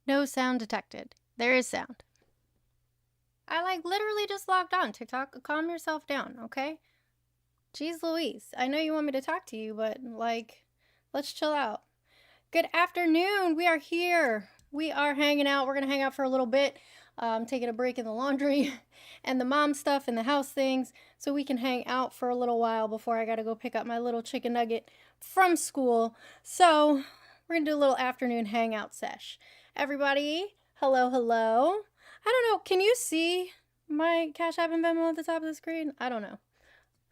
No sound detected. There is sound. I literally just logged on. TikTok, calm yourself down, okay? Jeez Louise. I know you want me to talk to you, but let's chill out. Good afternoon. We are here. We are hanging out. We're going to hang out for a little bit, taking a break in the laundry and the mom stuff and the house things so we can hang out for a little while before I got to go pick up my little chicken nugget from school. So, we're going to do a little afternoon hangout sesh. Everybody, hello, hello. I don't know. Can you see my Cash App and Venmo at the top of the screen? I don't know.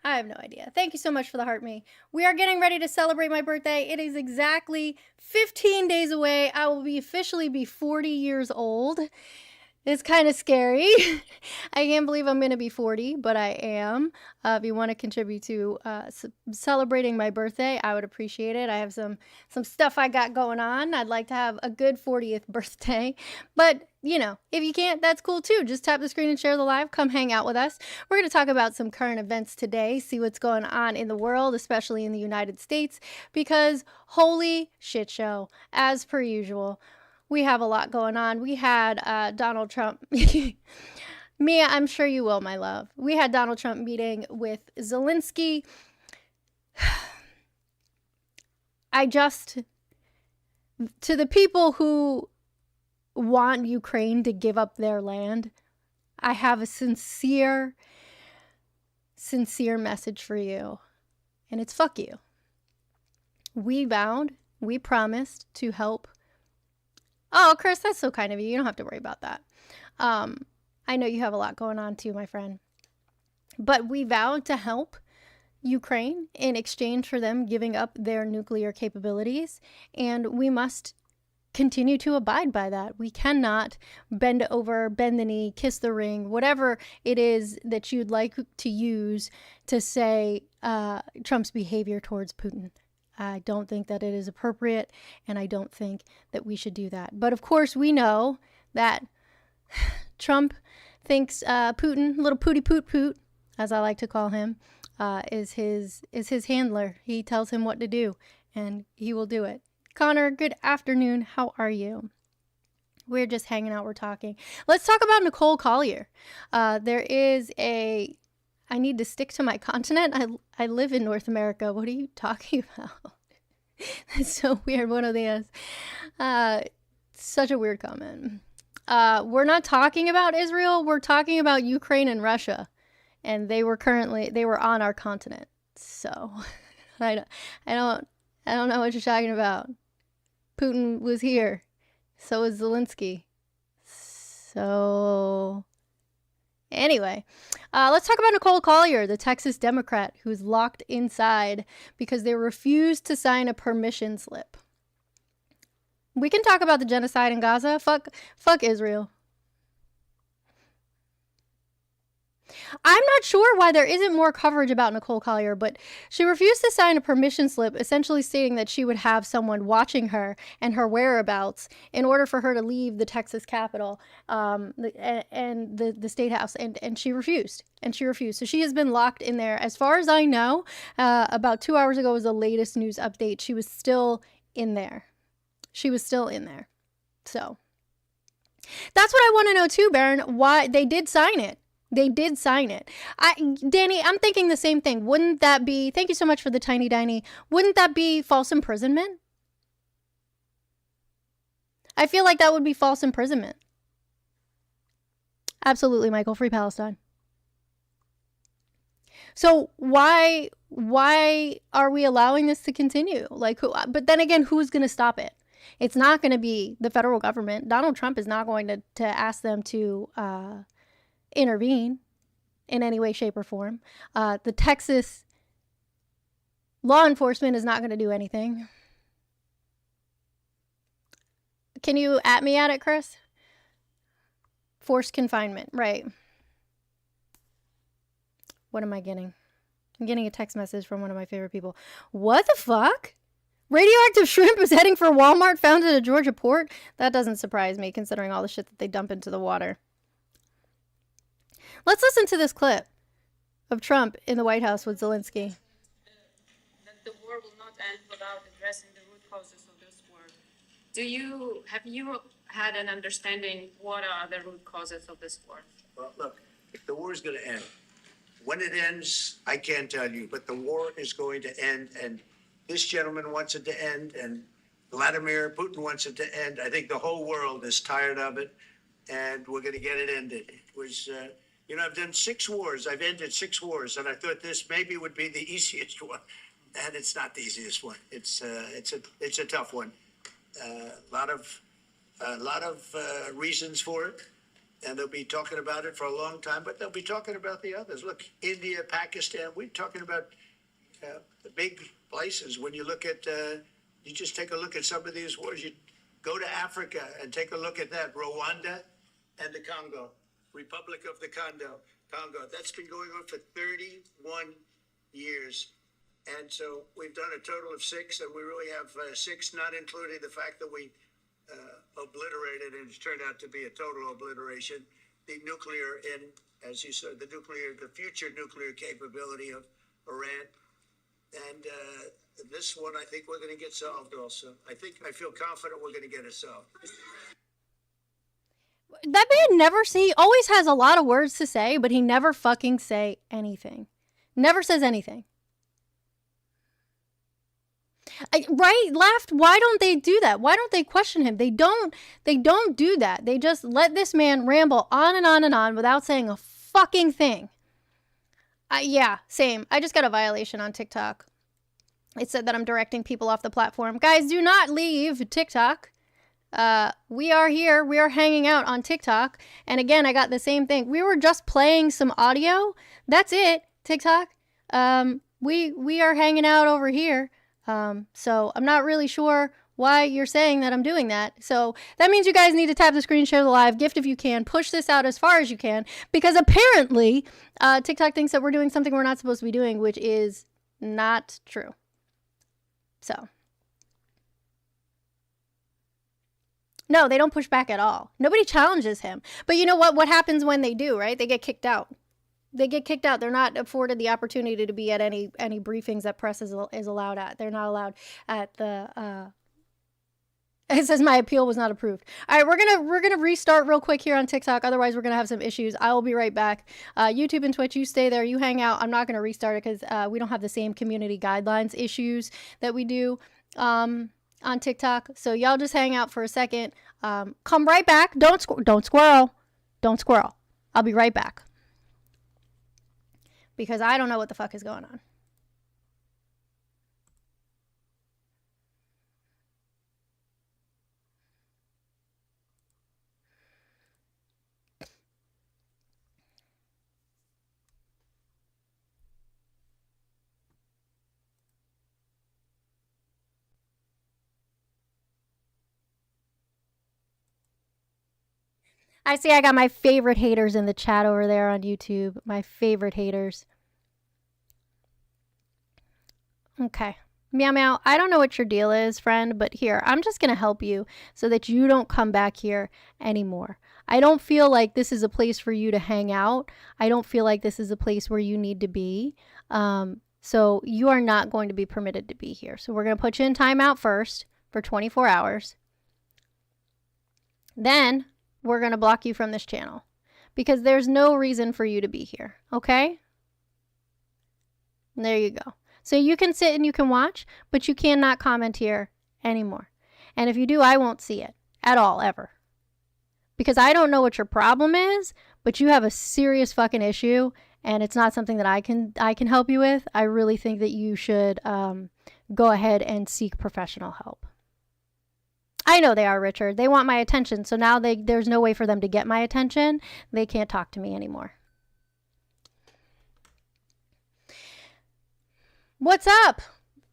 I have no idea. Thank you so much for the heart me. We are getting ready to celebrate my birthday. It is exactly 15 days away. I will officially be 40 years old. It's kind of scary. I can't believe I'm going to be 40, but I am. If you want to contribute to celebrating my birthday, I would appreciate it. I have some stuff I got going on. I'd like to have a good 40th birthday. But, you know, if you can't, that's cool too. Just tap the screen and share the live. Come hang out with us. We're going to talk about some current events today, see what's going on in the world, especially in the United States, because holy shit show, as per usual. We have a lot going on. We had Donald Trump. Mia, I'm sure you will, my love. We had Donald Trump meeting with Zelensky. To the people who want Ukraine to give up their land, I have a sincere message for you. And it's fuck you. We promised to help. Oh, Chris, that's so kind of you. You don't have to worry about that. I know you have a lot going on too, my friend. But we vowed to help Ukraine in exchange for them giving up their nuclear capabilities, and we must continue to abide by that. We cannot bend over, bend the knee, kiss the ring, whatever it is that you'd like to use to say Trump's behavior towards Putin. I don't think that it is appropriate, and I don't think that we should do that. But of course, we know that Trump thinks Putin, little pooty poot poot, as I like to call him, is his handler. He tells him what to do, and he will do it. Connor, good afternoon. How are you? We're just hanging out. We're talking. Let's talk about Nicole Collier. I need to stick to my continent. I live in North America. What are you talking about? That's so weird. One of these. Such a weird comment. We're not talking about Israel. We're talking about Ukraine and Russia. And they were on our continent. So I don't know what you're talking about. Putin was here. So was Zelensky. So anyway, let's talk about Nicole Collier, the Texas Democrat who's locked inside because they refused to sign a permission slip. We can talk about the genocide in Gaza. Fuck Israel. I'm not sure why there isn't more coverage about Nicole Collier, but she refused to sign a permission slip, essentially stating that she would have someone watching her and her whereabouts in order for her to leave the Texas Capitol and the State House, and she refused. So she has been locked in there. As far as I know, about 2 hours ago was the latest news update. She was still in there. So that's what I want to know too, Baron. Why they did sign it. Danny, I'm thinking the same thing. Wouldn't that be, thank you so much for the tiny diny, wouldn't that be false imprisonment? I feel like that would be false imprisonment. Absolutely, Michael. Free Palestine. So why are we allowing this to continue? But then again, who's going to stop it? It's not going to be the federal government. Donald Trump is not going to ask them to intervene in any way, shape, or form. The Texas law enforcement is not going to do anything. Can you at me at it, Chris? Forced confinement, right. What am I getting? I'm getting a text message from one of my favorite people. What the fuck? Radioactive shrimp is heading for Walmart found at a Georgia port? That doesn't surprise me, considering all the shit that they dump into the water. Let's listen to this clip of Trump in the White House with Zelensky. That the war will not end without addressing the root causes of this war. had an understanding what are the root causes of this war. Well, look, if the war is going to end, when it ends, I can't tell you, but the war is going to end, and this gentleman wants it to end, and Vladimir Putin wants it to end. I think the whole world is tired of it, and we're going to get it ended. It was, I've done 6 wars. I've ended 6 wars, and I thought this maybe would be the easiest one, and it's not the easiest one. It's a tough one. A lot of reasons for it. And they'll be talking about it for a long time, but they'll be talking about the others. Look, India, Pakistan, we're talking about the big places. When you look at, you just take a look at some of these wars. You go to Africa and take a look at that. Rwanda and the Congo, Republic of the Congo. That's been going on for 31 years. And so we've done a total of 6, and we really have 6, not including the fact that we obliterated, and it's turned out to be a total obliteration, the nuclear, as you said, the future nuclear capability of Iran. And this one, I think we're going to get solved also. I feel confident we're going to get it solved. That man he always has a lot of words to say, but he never fucking say anything. Never says anything. Right, left. Why don't they do that? Why don't they question him? They don't do that. They just let this man ramble on and on and on without saying a fucking thing. Yeah, same. I just got a violation on TikTok. It said that I'm directing people off the platform. Guys, do not leave TikTok. We are here. We are hanging out on TikTok. And again, I got the same thing. We were just playing some audio. That's it, TikTok. We are hanging out over here. So I'm not really sure why you're saying that I'm doing that. So that means you guys need to tap the screen, share the live, gift if you can, push this out as far as you can, because apparently TikTok thinks that we're doing something we're not supposed to be doing, which is not true. So no, they don't push back at all. Nobody challenges him. But you know what happens when they do, right? They get kicked out. They're not afforded the opportunity to be at any briefings that press is allowed at. They're not allowed at the, it says my appeal was not approved. All right, we're gonna restart real quick here on TikTok. Otherwise, we're gonna have some issues. I will be right back. YouTube and Twitch, you stay there, you hang out. I'm not gonna restart it because we don't have the same community guidelines issues that we do on TikTok. So y'all just hang out for a second. Come right back. Don't squirrel. I'll be right back. Because I don't know what the fuck is going on. I see I got my favorite haters in the chat over there on YouTube. My favorite haters. Okay. Meow Meow, I don't know what your deal is, friend, but here, I'm just going to help you so that you don't come back here anymore. I don't feel like this is a place for you to hang out. I don't feel like this is a place where you need to be. So you are not going to be permitted to be here. So we're going to put you in timeout first for 24 hours. Then we're going to block you from this channel because there's no reason for you to be here. Okay? There you go. So you can sit and you can watch, but you cannot comment here anymore. And if you do, I won't see it at all, ever. Because I don't know what your problem is, but you have a serious fucking issue, and it's not something that I can help you with. I really think that you should go ahead and seek professional help. I know they are, Richard. They want my attention, so now there's no way for them to get my attention. They can't talk to me anymore. What's up?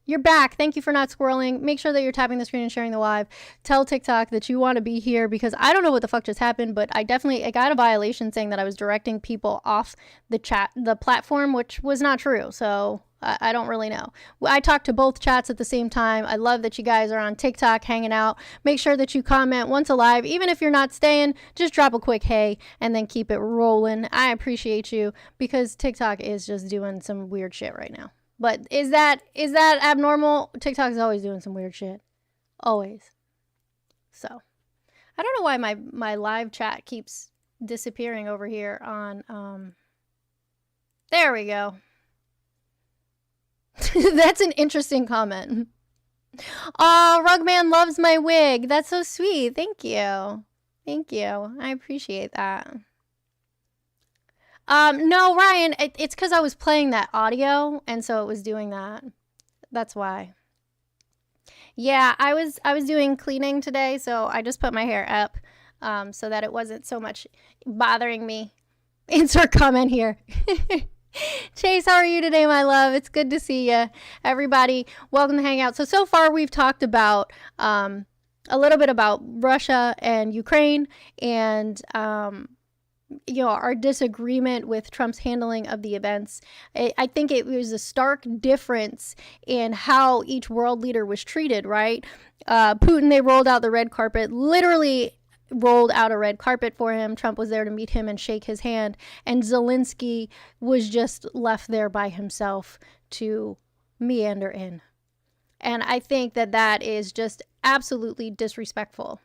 You're back. Thank you for not squirreling. Make sure that you're tapping the screen and sharing the live. Tell TikTok that you want to be here because I don't know what the fuck just happened, but I got a violation saying that I was directing people off the platform, which was not true. So I don't really know. I talked to both chats at the same time. I love that you guys are on TikTok hanging out. Make sure that you comment once alive. Even if you're not staying, just drop a quick hey and then keep it rolling. I appreciate you because TikTok is just doing some weird shit right now. But is that abnormal? TikTok is always doing some weird shit. Always. So, I don't know why my live chat keeps disappearing over here on, there we go. That's an interesting comment. Oh, Rugman loves my wig. That's so sweet. Thank you. Thank you. I appreciate that. No, Ryan, it's because I was playing that audio, and so it was doing that. That's why. Yeah, I was doing cleaning today, so I just put my hair up, so that it wasn't so much bothering me. Insert comment here. Chase, how are you today, my love? It's good to see you. Everybody, welcome to Hangout. So far we've talked about a little bit about Russia and Ukraine and our disagreement with Trump's handling of the events. I think it was a stark difference in how each world leader was treated, right? Putin, they rolled out the red carpet, literally rolled out a red carpet for him. Trump was there to meet him and shake his hand. And Zelensky was just left there by himself to meander in. And I think that is just absolutely disrespectful.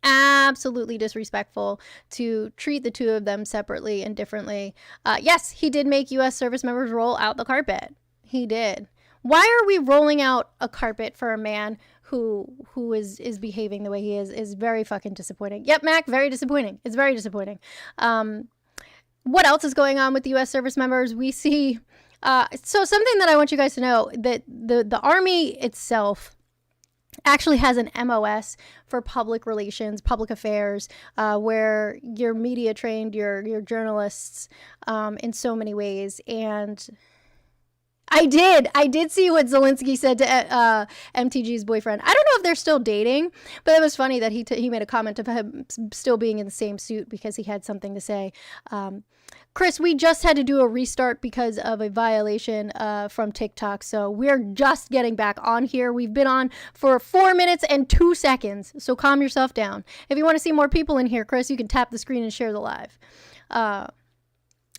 Absolutely disrespectful to treat the two of them separately and differently. Yes, he did make U.S. service members roll out the carpet. He did. Why are we rolling out a carpet for a man who is behaving the way he is very fucking disappointing. Yep, Mac, very disappointing. It's very disappointing. What else is going on with the U.S. service members? We see, so something that I want you guys to know, that the Army itself actually has an MOS for public relations, public affairs, where you're media trained, you're journalists in so many ways. And I did see what Zelensky said to MTG's boyfriend. I don't know if they're still dating, but it was funny that he made a comment of him still being in the same suit because he had something to say. Chris, we just had to do a restart because of a violation from TikTok, so we're just getting back on here. We've been on for 4 minutes and 2 seconds, so calm yourself down. If you want to see more people in here, Chris, you can tap the screen and share the live.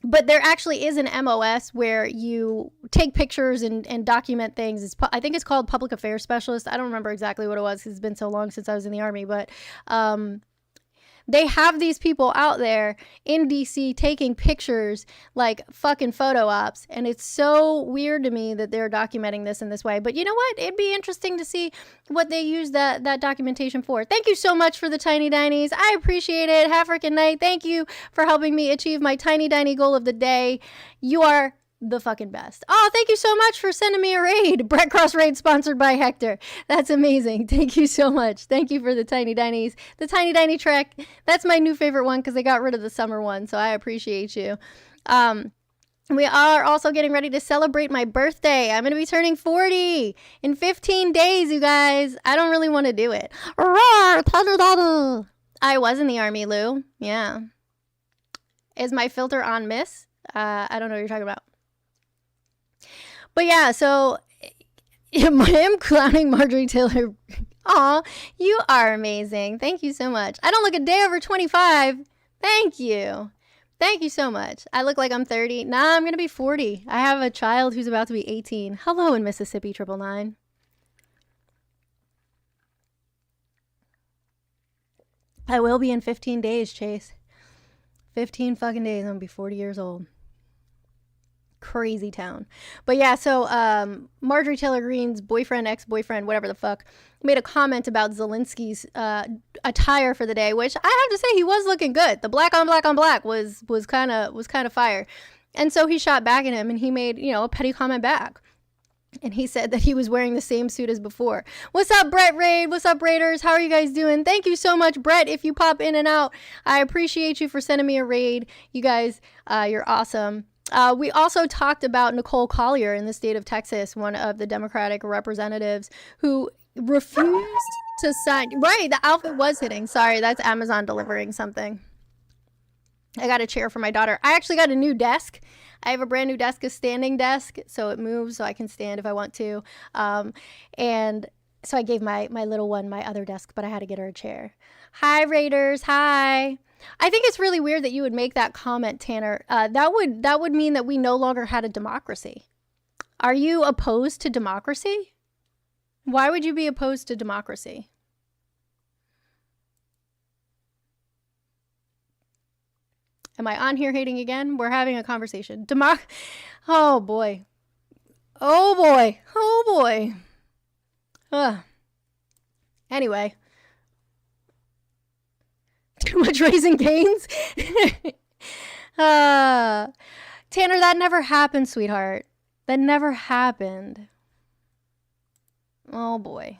But there actually is an MOS where you take pictures and document things. I think it's called Public Affairs Specialist. I don't remember exactly what it was because it's been so long since I was in the Army. But they have these people out there in DC taking pictures like fucking photo ops. And it's so weird to me that they're documenting this in this way. But you know what? It'd be interesting to see what they use that documentation for. Thank you so much for the Tiny Dinies. I appreciate it. Have a freaking night. Thank you for helping me achieve my Tiny Diny goal of the day. You are the fucking best. Oh, thank you so much for sending me a raid. Brett Cross raid sponsored by Hector. That's amazing. Thank you so much. Thank you for the Tiny Dinies. The Tiny Diny Trek. That's my new favorite one because they got rid of the summer one, so I appreciate you. We are also getting ready to celebrate my birthday. I'm going to be turning 40 in 15 days, you guys. I don't really want to do it. Roar, I was in the Army, Lou. Yeah. Is my filter on, miss? I don't know what you're talking about. But yeah, so I am clowning Marjorie Taylor. Aw, you are amazing. Thank you so much. I don't look a day over 25. Thank you. Thank you so much. I look like I'm 30. Nah, I'm going to be 40. I have a child who's about to be 18. Hello in Mississippi, 999. I will be in 15 days, Chase. 15 fucking days. I'm going to be 40 years old. Crazy town. But yeah, so Marjorie Taylor Greene's boyfriend, ex-boyfriend, whatever the fuck, made a comment about Zelensky's attire for the day, which I have to say he was looking good. The black on black on black was kind of fire. And so he shot back at him and he made, a petty comment back. And he said that he was wearing the same suit as before. What's up, Brett Raid? What's up, Raiders? How are you guys doing? Thank you so much, Brett. If you pop in and out, I appreciate you for sending me a raid. You guys, you're awesome. We also talked about Nicole Collier in the state of Texas, one of the Democratic representatives who refused to sign. Right, the outfit was hitting. Sorry, that's Amazon delivering something. I got a chair for my daughter. I actually got a new desk. I have a brand new desk, a standing desk, so it moves so I can stand if I want to. And so I gave my little one my other desk, but I had to get her a chair. Hi, Raiders. Hi. I think it's really weird that you would make that comment, Tanner. That would mean that we no longer had a democracy. Are you opposed to democracy? Why would you be opposed to democracy? Am I on here hating again? We're having a conversation. Oh boy. Oh boy. Oh boy. Ugh. Anyway. Too much Raising Cane's? Tanner, that never happened, sweetheart. That never happened. Oh boy.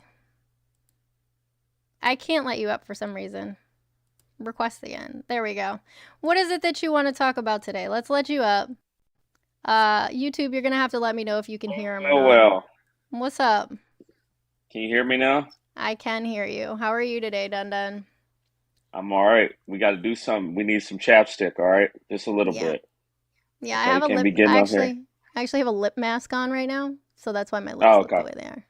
I can't let you up for some reason. Request again. There we go. What is it that you want to talk about today? Let's let you up. YouTube, you're gonna have to let me know if you can hear him or Oh not. well. What's up? Can you hear me now? I can hear you. How are you today, Dun Dun? I'm all right. We got to do something. We need some chapstick, all right? Just a little Yeah. bit. Yeah, I Okay, have a can't lip. be getting up here. I actually have a lip mask on right now, so that's why my lips Oh, look the okay. way they are.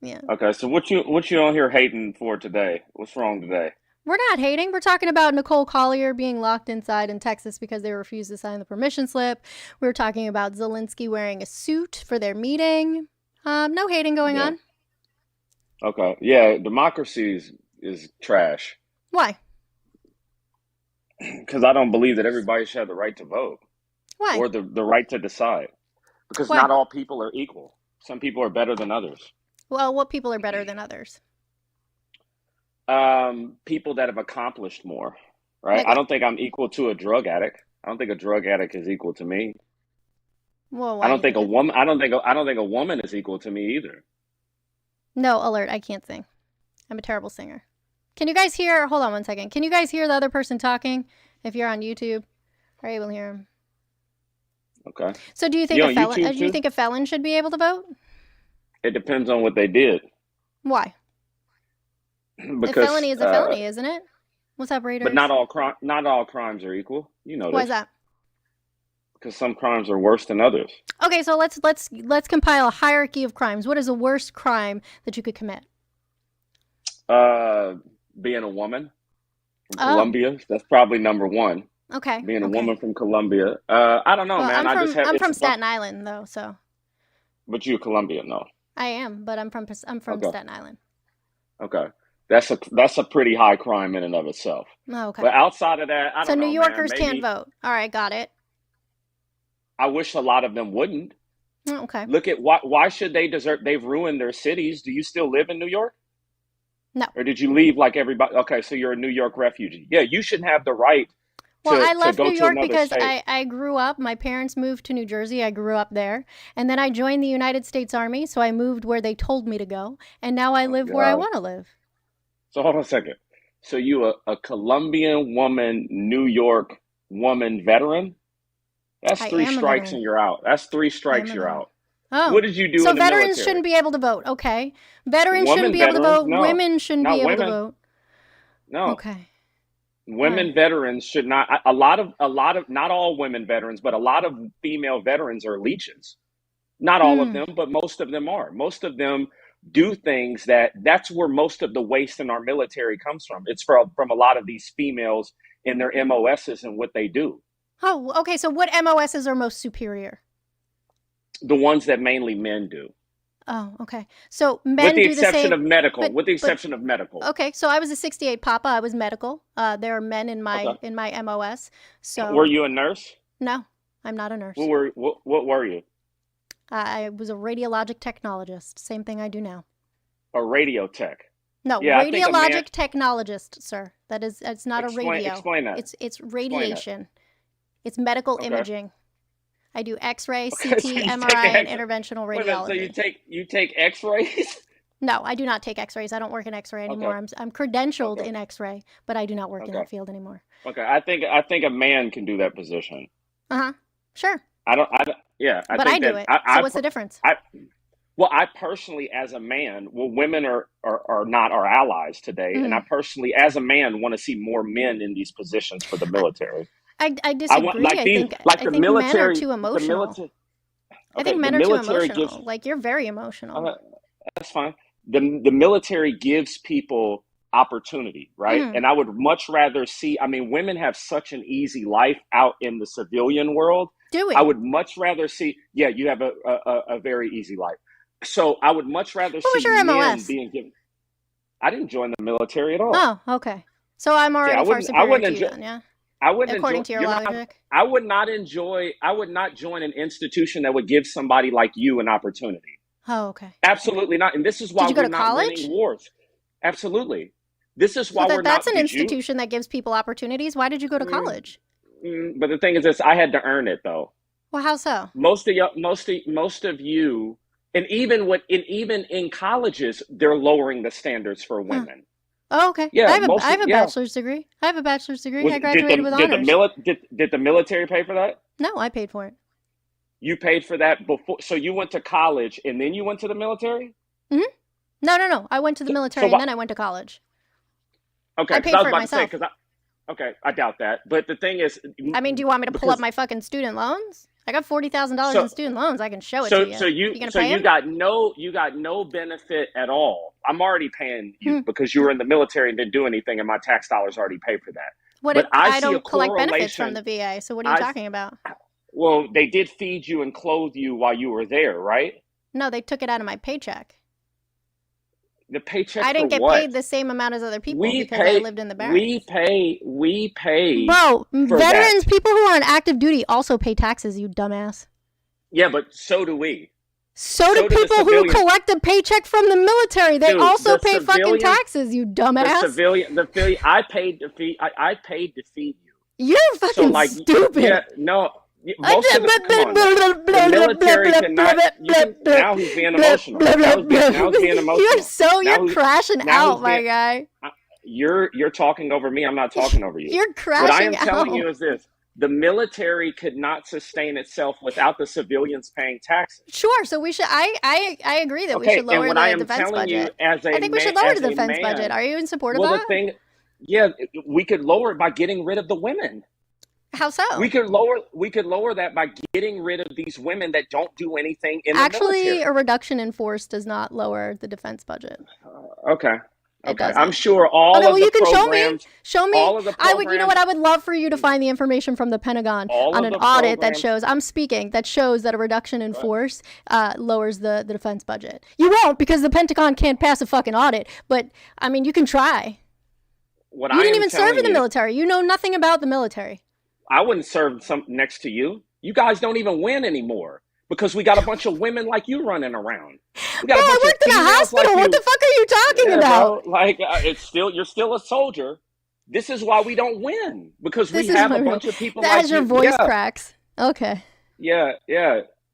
Yeah. Okay, so what you on here hating for today? What's wrong today? We're not hating. We're talking about Nicole Collier being locked inside in Texas because they refused to sign the permission slip. We were talking about Zelensky wearing a suit for their meeting. No hating going Yeah. on. Okay. Yeah, democracy is trash Why? because I don't believe that everybody should have the right to vote Why? or the right to decide because Why? not all people are equal. Some people are better than others. Well, what people are better than others? People that have accomplished more, right? Like I what? don't think I'm equal to a drug addict. I don't think a drug addict is equal to me. Well, I why do don't you think think a it? woman. I don't think a woman is equal to me either. No, alert. I can't sing. I'm a terrible singer. Can you guys hear? Hold on one second. Can you guys hear the other person talking? If you're on YouTube, are you able to hear him? Okay. So, do you think You a on felon? YouTube Do you too? think a felon should be able to vote? It depends on what they did, Why? A because felony is a felony, isn't it? What's up, but Raiders? not all crimes are equal. You know Why is this that? because some crimes are worse than others. Okay, so let's compile a hierarchy of crimes. What is the worst crime that you could commit? Uh, Being a woman from Oh, Colombia, that's probably number one. okay, Being a okay. woman from Colombia, I don't know, Well, man. I just have I'm it's from well, Staten Island though, so but you Colombian, no? I am, but I'm from Okay, Staten Island. okay. That's a pretty high crime in and of itself. Oh, okay. But outside of that, I So don't New know, man. Yorkers can't Maybe vote. All right, got it. I wish a lot of them wouldn't. Oh, okay. Look at why should they desert? They've ruined their cities. Do you still live in New York? No. Or did you leave like everybody? Okay, so you're a New York refugee. Yeah, you shouldn't have the right Well, I to left go New to York another because state. I grew up. My parents moved to New Jersey. I grew up there. And then I joined the United States Army, so I moved where they told me to go. And now I Oh live where I God. want to live. So hold on a second. So you a Colombian woman, New York woman veteran? That's I three am a strikes veteran. and you're out. That's three I am strikes, a you're veteran. out. What Oh, did you do so in the veterans military? shouldn't be able to vote. Okay. Veterans shouldn't Woman be able to veterans? vote. No. Women shouldn't be Not able to women. vote. No. Okay. All Women right. veterans should not. A lot of not all women veterans, but a lot of female veterans are leeches. Not all of Hmm. them, but most of them are. Most of them do things that's where most of the waste in our military comes from. It's from a lot of these females in their MOSs and what they do. Oh, okay. So what MOSs are most superior? The ones that mainly men do. Oh, okay. So With men the do the exception same, of medical. but With the but exception of medical. okay. So I was a 68 Papa. I was medical. There are men Okay. in my MOS. Were So you a nurse? no, I'm not a What nurse. were what were you? I was a radiologic technologist. Same thing I do now. A radio tech. No, Yeah, I think a man. radiologic technologist, sir. That is, it's not a radio. Explain that. It's Explain that. radiation. It's medical Okay. imaging. I do X-ray, Okay. So CT, you take MRI, and X. interventional Wait a minute. So radiology. you take X-rays? No, I do not take X-rays. I don't work in X-ray anymore. Okay. I'm credentialed Okay. in X-ray, but I do not work in Okay. that field anymore. Okay. I think a man can do that position. Uh-huh. Sure. Yeah, I But I think do that it. So what's the difference? I well, I personally, as a man, well, women are not our allies today, and I Mm. personally, as a man, want to see more men in these positions for the I, military. I I want disagree. like I think men are too the emotional. military. I think Okay, the men are too military gives. emotional. Like you're very emotional. Uh, that's fine. The military gives people opportunity, right? Mm. And I would much rather see. I mean, women have such an easy life out in the civilian world. Do I we? would much rather see. Yeah, you have a very easy life. So I would much rather What was see your men MOS? being given. I didn't join the military at all. Oh, okay. So I'm Yeah, already far I superior wouldn't to you enjoy. then, yeah? I wouldn't enjoy. according to your You're not. logic. I would not enjoy. I would not join an institution that would give somebody like you an opportunity. Oh, okay. Absolutely not. And this is Did why you go we're to not winning college? wars. Absolutely. This is So why we're that's not. an Did you? institution that gives people opportunities. Why did you go to Mm, college? But the thing is this: I had to earn it, though. Well, how so? Most of you, and even in colleges, they're lowering the standards for Huh. women. Oh, okay. Yeah, I have a yeah. bachelor's degree. I have a bachelor's degree. I Did graduated with honors. did the military pay for that? No, I paid for it. You paid for that before, so you went to college and then you went to the military. Hmm. No. I went to the So military and what? then I went to college. Okay, I because paid I was for it about to say, myself. okay, I doubt that. But the thing is, I mean, do you want me to pull up because my fucking student loans? I got $40,000 in so student loans. I can show it to you. You gonna pay you them? got no benefit at all. I'm already paying you Hmm. because you were in the military and didn't do anything, and my tax dollars already pay for that. What if But I I see a don't collect benefits from the correlation. VA? So what are you I talking about? Well, they did feed you and clothe you while you were there, right? No, they took it out of my paycheck. The paycheck I for didn't get what? paid the same amount as other people We because I pay, lived in the barracks. we pay Bro, for that. veterans, people who are on active duty also pay taxes, you dumbass. Yeah, but so do we. So do So do the people who civilians. collect a paycheck from the military. They Dude, also the pay fucking civilians, taxes, you dumbass. I paid to feed. I paid to feed you. You're So fucking like, stupid. yeah, no. Most of the come on, the military cannot. You can now. He's being emotional. Now he's being emotional. You're crashing Now out, he's my being. guy. You're talking over me. I'm not talking over you. You're What I am crashing telling out. you is this: the military could not sustain itself without the civilians paying taxes. Sure, so we should. I agree that we Okay, should and lower what I the am defense telling you budget. as I a think we should man, lower as the a defense budget. man, Are you in support of well, the that? thing, yeah, we could lower it by getting rid of the women. How so? We could lower that by getting rid of these women that don't do anything in the Actually, military. a reduction in force does not lower the defense budget. Okay. It Okay. I'm doesn't. sure all Okay, of well, the you can programs, show me. all of the I would, you know what? programs, I would love for you to find the information from the Pentagon all on of an the audit that programs. shows. I'm speaking that shows that a reduction in Right. force lowers the defense budget. You won't because the Pentagon can't pass a fucking audit. But I mean, you can try. What You I didn't am even serve in telling the you, military. You know nothing about the military. I wouldn't serve some next to you. You guys don't even win anymore because we got a bunch of women like you running around. We Bro, got a I bunch of worked in a females like hospital. What the you. fuck are you talking Yeah, about? bro. Like it's still you're still a soldier. This is why we don't win because we This is have why a we bunch don't. of people As like your you. voice Yeah, cracks. Okay. yeah.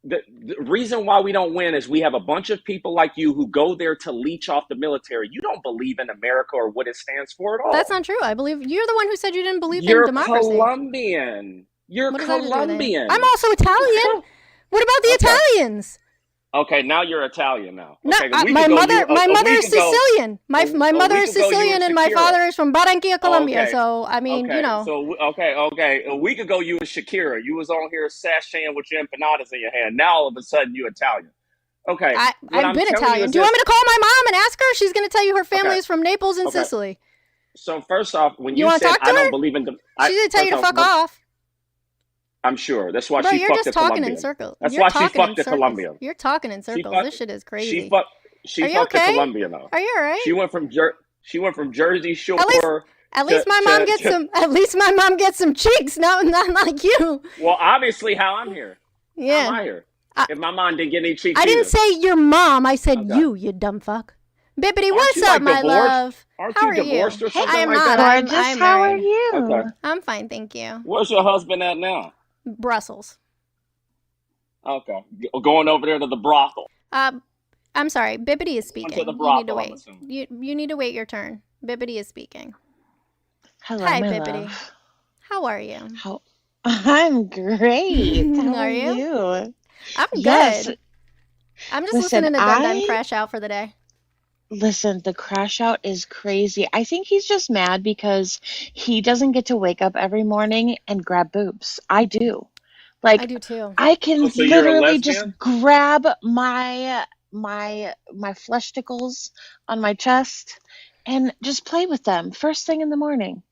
The reason why we don't win is we have a bunch of people like you who go there to leech off the military. You don't believe in America or what it stands for at That's all. not true. I believe you're the one who said you didn't believe in You're democracy. Colombian. You're What does that have to do with anything? I'm Colombian. also Italian. What about the Okay. Italians? Okay, now you're Italian now. No, Okay, a week my ago mother, you my a mother week is ago Sicilian. My mother week is ago you were Sicilian, and my Shakira. father is from Barranquilla, Colombia. Okay, So I mean, you know, okay. A week ago you was Shakira. You was on here sashaying with your empanadas in your hand. Now all of a sudden you Italian. Okay, what I've I'm been telling you Italian. is Do you want this. me to call my mom and ask her? She's going to tell you her family Okay, is from Naples and okay. Sicily. So first off, when You you want to said talk to I don't her? believe in them, She's going to tell you first to off, fuck off. I'm sure that's why Bro, she you're fucked just a talking in Colombian. circles. That's You're why she talking in fucked a circles. Colombian. You're talking in She circles. fucked. This shit is She crazy. fucked. Are She you fucked a okay? Colombian though. Are you all right? She went from Jersey Shore At least my mom gets to some. At least my mom gets some cheeks. Not like you. well, obviously how I'm here. How am Yeah. I here? I, If my mom didn't get any cheeks I didn't either. say your mom. I said Okay. you dumb fuck. Bibbity, Aren't what's you up, like my divorced? love? Aren't How you are you? divorced or Hey, something I am like not. that? gorgeous. I'm How are married. you? Okay. I'm fine, thank you. Where's your husband at now? Brussels. Okay. Going over there to the brothel. I'm sorry. Bibbity is Going to speaking. the You need to brothel, I'm wait. assuming. You need to wait your turn. Bibbity is speaking. Hello, Hi, my Bibbity. love. How are you? How I'm great. How Are are you? you? I'm Yes. good. I'm just Listen, listening to Dun Dun crash out for the day. listen, the crash out is crazy. I think he's just mad because he doesn't get to wake up every morning and grab boobs. I do. I Like do too. I can Oh, so you're a literally just lesbian? grab my fleshticles on my chest and just play with them first thing in the morning.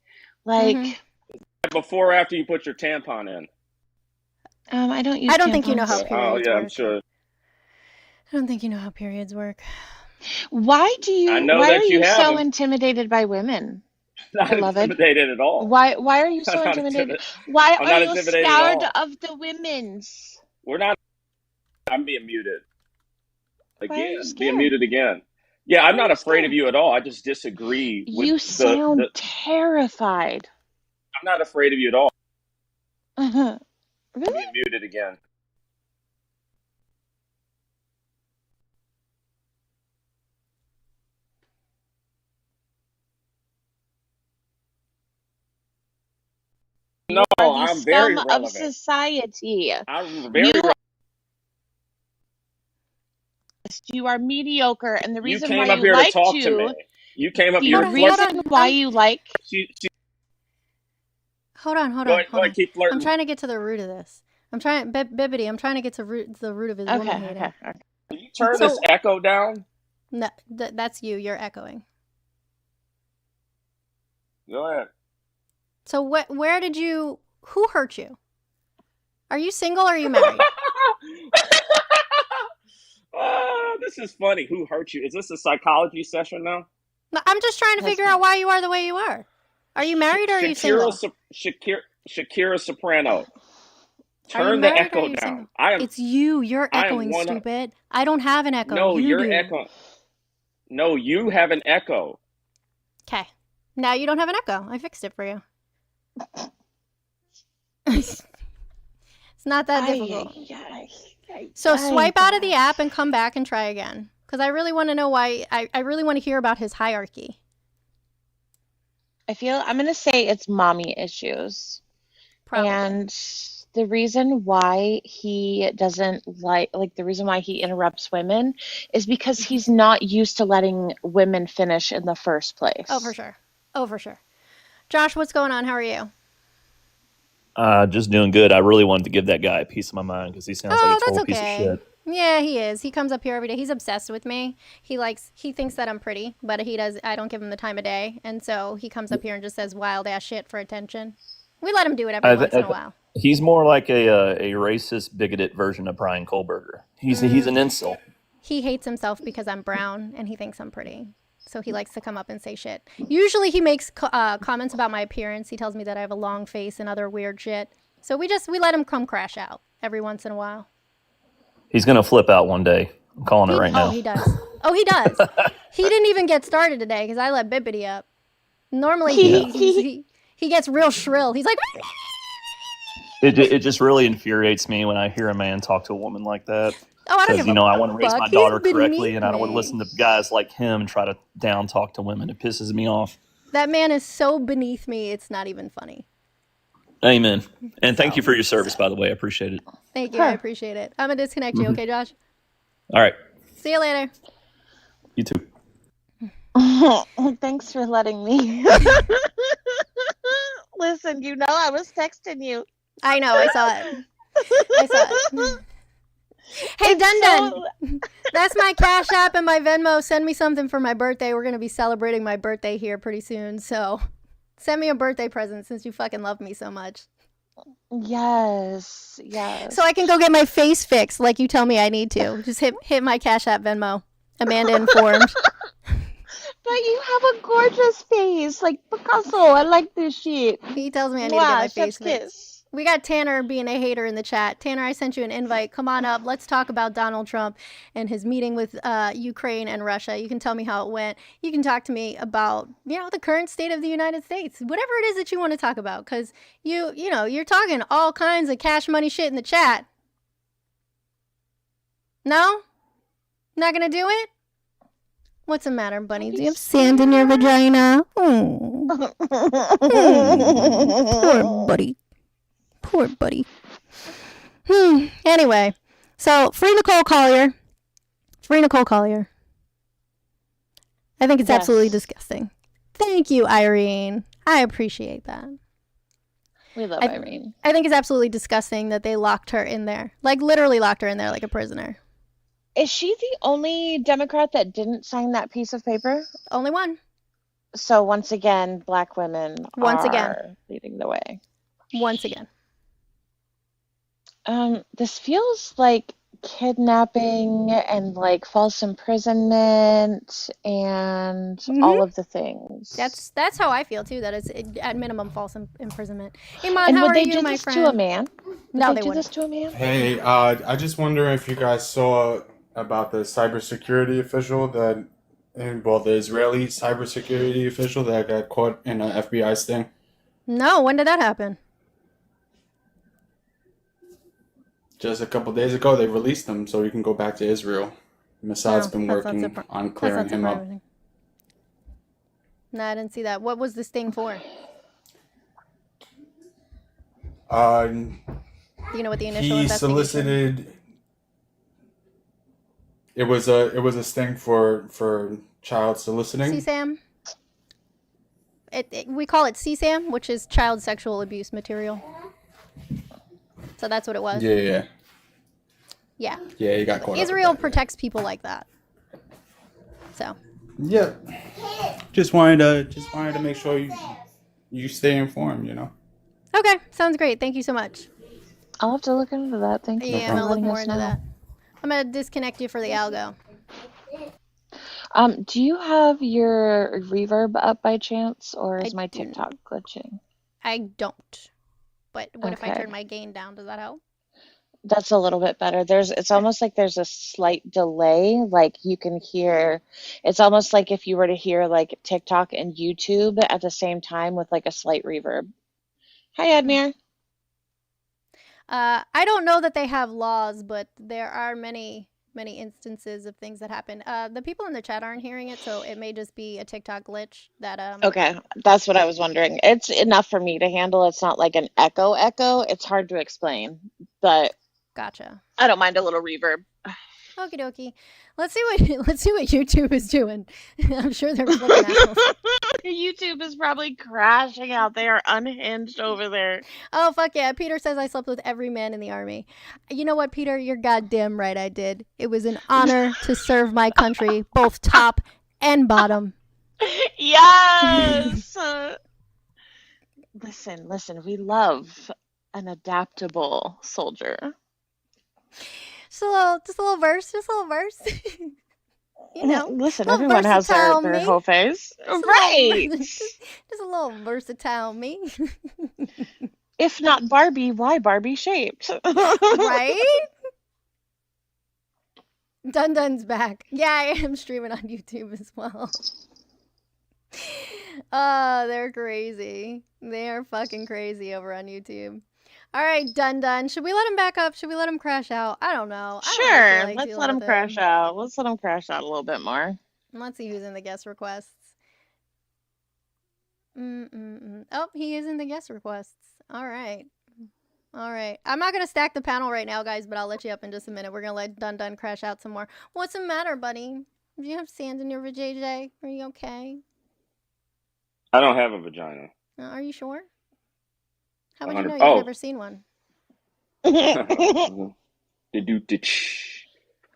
Like hmm Before or after you put your tampon in? I don't use I don't think you know tampons. how Oh, periods yeah, I'm work. sure. I don't think you know how periods work. I know Why are that you you so haven't. intimidated by women? Not beloved. intimidated at all. Why are you I'm so not intimidated? intimidated. Why I'm are not you intimidated at scared all. of the women's? We're not. I'm being muted Why are you again. Being scared? muted again. Yeah, Why I'm are not you afraid of scared? you at all. I just disagree with You the. sound terrified. I'm not afraid of you at all. Really? I'm being muted again. No, You are the I'm very scum of relevant. society. I'm You very. you are mediocre, and the You reason why came up you here to like talk to me. to You came up. the Hold You're on, hold flirting. reason on. why you like She Hold on, hold go on, ahead. Go hold ahead. on. Keep I'm flirting. trying to get to the root of this. Bibbity, I'm trying to get to the root of his woman hating. okay. Can you turn this So, echo down? no, that's you. You're echoing. Go ahead. So, where did you, who hurt you? Are you single or are you married? This is funny. Who hurt you? Is this a psychology session now? No, I'm just trying to Yes, figure out why you are the way you are. Are you married or are you single? Shakira Soprano. Are you Turn the married or are echo you single? down. I am. It's you. You're I am echoing, one. stupid. I don't have an echo. No, You you're do. echoing. No, you have an echo. Okay. Now you don't have an echo. I fixed it for you. It's not that difficult. So swipe out of the app and come back and try again. Because I really want to know why. I really want to hear about his hierarchy. I'm gonna say it's mommy issues. Probably. And the reason why he doesn't the reason why he interrupts women is because he's not used to letting women finish in the first place. Oh, for sure. Oh, for sure. Josh, what's going on? How are you? Just doing good. I really wanted to give that guy a piece of my mind because he sounds like a Oh, that's total piece of okay. shit. Yeah, he is. He comes up here every day. He's obsessed with me. He thinks that I'm pretty, but I don't give him the time of day. And so he comes up here and just says wild ass shit for attention. We let him do it every once in a while. He's more like a racist, bigoted version of Brian Kohlberger. He's an insult. He hates himself because I'm brown and he thinks I'm pretty. So he likes to come up and say shit. Usually he makes comments about my appearance. He tells me that I have a long face and other weird shit. So we let him come crash out every once in a while. He's gonna flip out one day. I'm calling it right now. Oh, he does. Oh, he does. He didn't even get started today because I let Bibbity up. Normally he gets real shrill. He's like, It just really infuriates me when I hear a man talk to a woman like that. oh, I don't Because give a I want to raise fuck. my He's daughter beneath correctly, and I don't want to me. listen to guys like him try to down talk to women. It pisses me off. That man is so beneath me. It's not even funny. Amen. And thank you for your service, by the way. I appreciate it. Thank you. I appreciate it. I'm gonna disconnect you. Okay, Josh. All right. See you later. You too. Thanks for letting me. Listen, I was texting you. I know. I saw it. I saw it. Hey, Dun, that's my Cash App and my Venmo. Send me something for my birthday. We're going to be celebrating my birthday here pretty soon. So send me a birthday present since you fucking love me so much. Yes. So I can go get my face fixed like you tell me I need to. Just hit my Cash App Venmo. Amanda informed. But you have a gorgeous face, like Picasso. I like this shit. He tells me I need to get my face Chef's fixed. kiss. We got Tanner being a hater in the chat. Tanner, I sent you an invite. Come on up. Let's talk about Donald Trump and his meeting with Ukraine and Russia. You can tell me how it went. You can talk to me about, the current state of the United States. Whatever it is that you want to talk about. Because, you're talking all kinds of cash money shit in the chat. No? Not going to do it? What's the matter, bunny? Do you have sand in your vagina? Oh. Poor buddy. Poor buddy. Anyway, so free Nicole Collier. Free Nicole Collier. I think it's absolutely disgusting. Thank you, Irene. I appreciate that. We love Irene. I think it's absolutely disgusting that they locked her in there. Like, literally locked her in there like a prisoner. Is she the only Democrat that didn't sign that piece of paper? Only one. So once again, Black women are leading the way. Once again. This feels like kidnapping and like false imprisonment and all of the things. That's how I feel too. That it's at minimum false imprisonment. Iman, And how would are they you, do my this to a friend? man? Would No, they they do wouldn't. this to a man? Hey, I just wonder if you guys saw about the cybersecurity official the Israeli cybersecurity official that got caught in an FBI sting. No, when did that happen? Just a couple days ago, they released him so he can go back to Israel. Mossad's No, been that's not working on that's clearing not him up. surprising. No, I didn't see that. What was this thing for? Do you know what the initial He investigation? solicited. It was a sting for child soliciting. CSAM. We call it CSAM, which is child sexual abuse material. So that's what it was. Yeah. Yeah. Yeah, he got caught Israel up with that, protects people like that. So. yeah. Just wanted to make sure you stay informed, you know. Okay, sounds great. Thank you so much. I'll have to look into that. Thank you Yeah, for I'm gonna look letting more us into know. that. I'm gonna disconnect you for the algo. Do you have your reverb up by chance, or is I my do- TikTok glitching? I don't. But what if I Okay. turn my gain down? Does that help? That's a little bit better. It's almost like there's a slight delay. Like you can hear, it's almost like if you were to hear like TikTok and YouTube at the same time with like a slight reverb. Hi, Admir. I don't know that they have laws, but there are many instances of things that happen. The people in the chat aren't hearing it, so it may just be a TikTok glitch that Okay, that's what I was wondering. It's enough for me to handle. It's not like an echo. It's hard to explain, but Gotcha. I don't mind a little reverb. Okie dokie. Let's see what YouTube is doing. I'm sure they're flipping out. YouTube is probably crashing out. They are unhinged over there. Oh, fuck yeah. Peter says I slept with every man in the army. You know what, Peter? You're goddamn right I did. It was an honor to serve my country, both top and bottom. Yes! Listen, we love an adaptable soldier. Just a little verse. You know, Listen, little everyone has versatile their me. whole face. Just Right! just a little versatile me. If not Barbie, why Barbie shaped? Right? Dun Dun's back. Yeah, I am streaming on YouTube as well. They're crazy. They are fucking crazy over on YouTube. All right, Dun. Should we let him back up? Should we let him crash out? I don't know. Sure, let's let him crash out. Let's let him crash out a little bit more. Let's see who's in the guest requests. Oh, he is in the guest requests. All right. I'm not going to stack the panel right now, guys, but I'll let you up in just a minute. We're going to let Dun crash out some more. What's the matter, buddy? Do you have sand in your vajayjay? Are you okay? I don't have a vagina. Are you sure? How would you 100 know? You've oh. never seen one.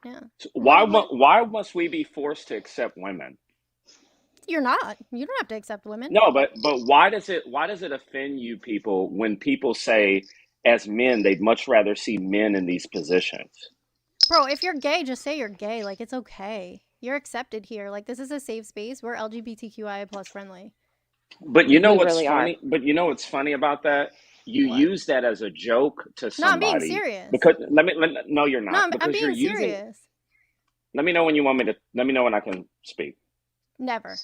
Yeah. So why must we be forced to accept women? You're not. You don't have to accept women. No, but why does it offend you people when people say as men they'd much rather see men in these positions? Bro, if you're gay, just say you're gay. Like, it's okay. You're accepted here. Like, this is a safe space. We're LGBTQIA plus friendly. But you know We what's really funny? But you know what's funny about that? You What? use that as a joke to somebody. No, I'm being serious. Because no, you're not. No, I'm because being you're serious. Let me know when you want me to. Let me know when I can speak. Never.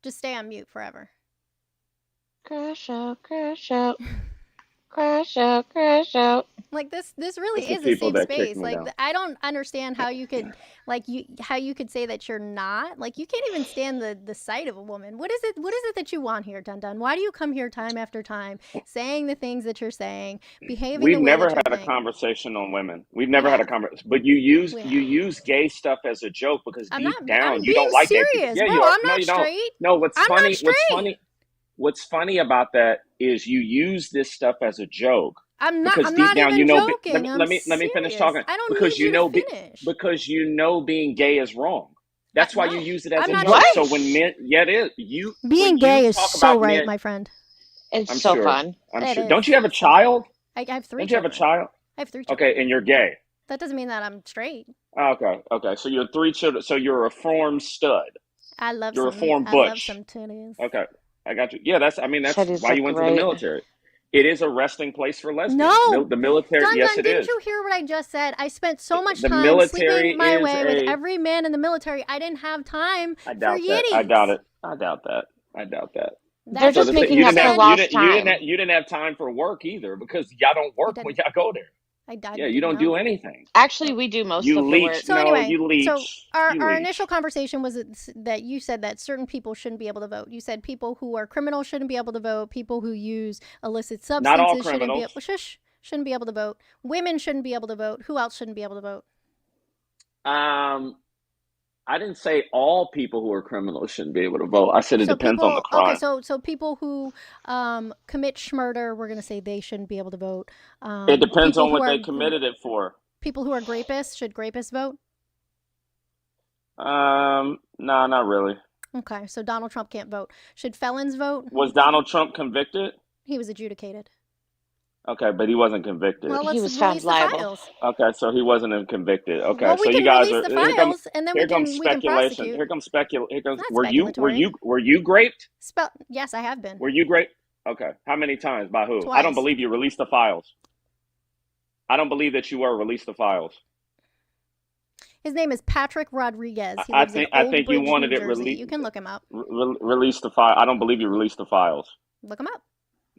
Just stay on mute forever. Crash out. Crash out. Like this really It's the is a people safe that kick space. me Like down. I don't understand how you could how you could say that you're not. Like you can't even stand the sight of a woman. What is it that you want here, Dun? Why do you come here time after time saying the things that you're saying, behaving We've the way never that you're had a saying? conversation on women. We've never had a conversation. But you use gay stuff as a joke because I'm deep not. down I'm you being don't like gay serious, people. Yeah, bro. you are. I'm No, not you don't. straight. No, I'm not straight. What's funny about that is you use this stuff as a joke. I'm not. Because I'm deep not down, even you know. joking. Let me finish talking. I don't Because need you to finish. because you know being gay is wrong. That's why you use it as I'm a not joke. straight. So when men, yeah, it is. You Being when gay you is talk so about right, men, my friend. It's I'm so sure. fun. I'm It sure. is. Don't you have a So child? I have 3 Don't you have children. a child? I have 3 children. Okay, and you're gay. That doesn't mean that I'm straight. Okay. So you're 3 children. So you're a reformed stud. I love You're a some. reformed I love butch. some titties. Okay, I got you. Yeah, that's Titties why you look went to the great. military. It is a resting place for lesbians. No, The military, Dun yes, Dun, it didn't is. you hear what I just said? I spent so much The time military sleeping my is way with a. every man in the military. I didn't have time I for doubt that. I doubt yitties. it. I doubt that. I doubt that. They're That's So what just the people making you up didn't for have said. you didn't lost you didn't time. have, you didn't have time for work either because y'all don't I work when didn't. y'all go there. I Yeah, you didn't don't know. do anything. Actually, we do most You of the leech. work. So No, anyway, you so leech. You our leech. initial conversation was that you said that certain people shouldn't be able to vote. You said people who are criminals shouldn't be able to vote. People who use illicit Not all substances shouldn't be criminals. shouldn't be able to vote. Women shouldn't be able to vote. Who else shouldn't be able to vote? I didn't say all people who are criminals shouldn't be able to vote. I said it So depends on the people, okay, crime. so people who commit schmurder, we're gonna say they shouldn't be able to vote. It depends People on who what are they committed it for. people who are grapists, should grapists vote? No, not really. Okay, so Donald Trump can't vote. Should felons vote? Was Donald Trump convicted? He was adjudicated. Okay, but he wasn't convicted. Well, He let's was found release the liable. files. Okay, so he wasn't convicted. Okay, Well, we so you can guys release are the here comes files, and then here comes we can speculation. prosecute. Here comes Here It's comes not were speculatory. you raped? Yes, I have been Were you raped? Okay. How many times? By who? I don't twice. believe you. Release the files. I don't believe that you were. Release the files. His name is Patrick Rodriguez. He I lives in think I Old think you Bridge, New wanted it Jersey. You can look him up. release the file. I don't believe you released the files. Look him up.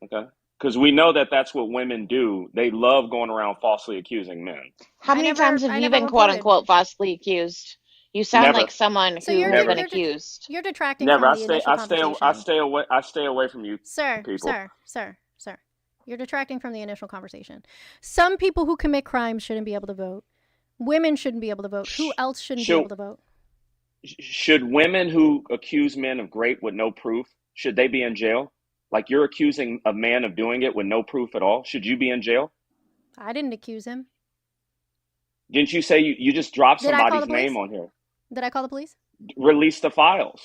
Okay. Because we know that that's what women do. They love going around falsely accusing men. How many times have I you never been quote reported. unquote falsely accused? You sound Never. like someone So who you're has Never. been accused. you're detracting Never. from I the stay. initial I stay. conversation. I stay away. I stay away from you people. Sir. You're detracting from the initial conversation. Some people who commit crimes shouldn't be able to vote. Women shouldn't be able to vote. Who else shouldn't be Should able to vote? should women who accuse men of rape with no proof, should they be in jail? Like you're accusing a man of doing it with no proof at all. Should you be in jail? I didn't accuse him. Didn't you say you just dropped Did I call somebody's the police? name on here? Did I call the police? Release the files.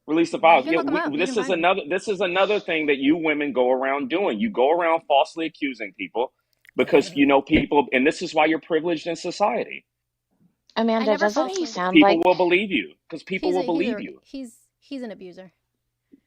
Release the You files. can Yeah, look them up. You this can is find another. This is another thing that you women go around doing. You go around falsely accusing people because you know people, and this is why you're privileged in society. I Amanda, never doesn't he falsely. sound People like will believe you because people will believe you. He's an abuser.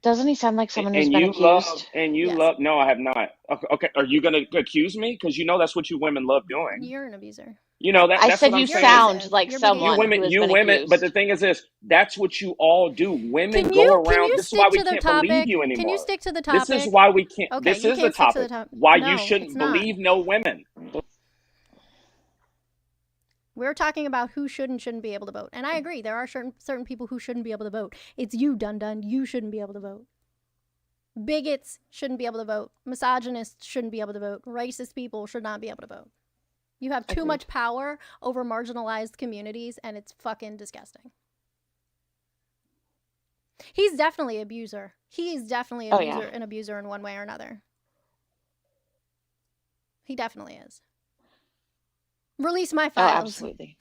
doesn't he sound like someone who's And been you love, accused? and you Yes. love. No, I have not. Okay, are you going to accuse me? Because you know that's what you women love doing. You're an abuser. You know that. I That's said what I'm you saying. sound like You're being You someone abusive. who women, has you been women. But the accused. thing is this: that's what you all do. Women Can go you around. This is why stick we to the can't believe topic? you Can you anymore. stick to the This is topic? why we can't. Okay, This you is the can't stick to the topic. topic. Why No, you it's shouldn't not. believe no women. We're talking about who should and shouldn't be able to vote. And I agree, there are certain people who shouldn't be able to vote. It's you, Dun. You shouldn't be able to vote. Bigots shouldn't be able to vote. Misogynists shouldn't be able to vote. Racist people should not be able to vote. You have too much power over marginalized communities, and it's fucking disgusting. He's definitely an abuser. He is definitely Oh, yeah. an abuser in one way or another. He definitely is. Release my Oh, files. absolutely.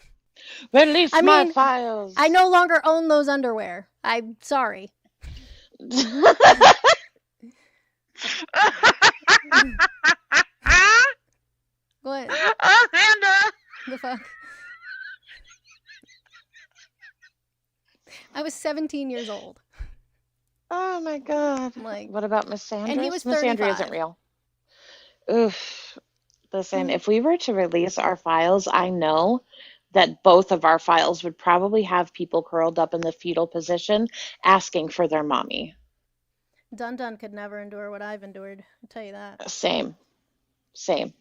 Release I my mean, files. I no longer own those underwear. I'm sorry. What? Amanda. The fuck? I was 17 years old. Oh my god. Like, What about Miss Sandra? and he was Miss Sandra 35. isn't real. Oof. Listen, Mhm. if we were to release our files, I know that both of our files would probably have people curled up in the fetal position asking for their mommy. Dun could never endure what I've endured. I'll tell you that. Same.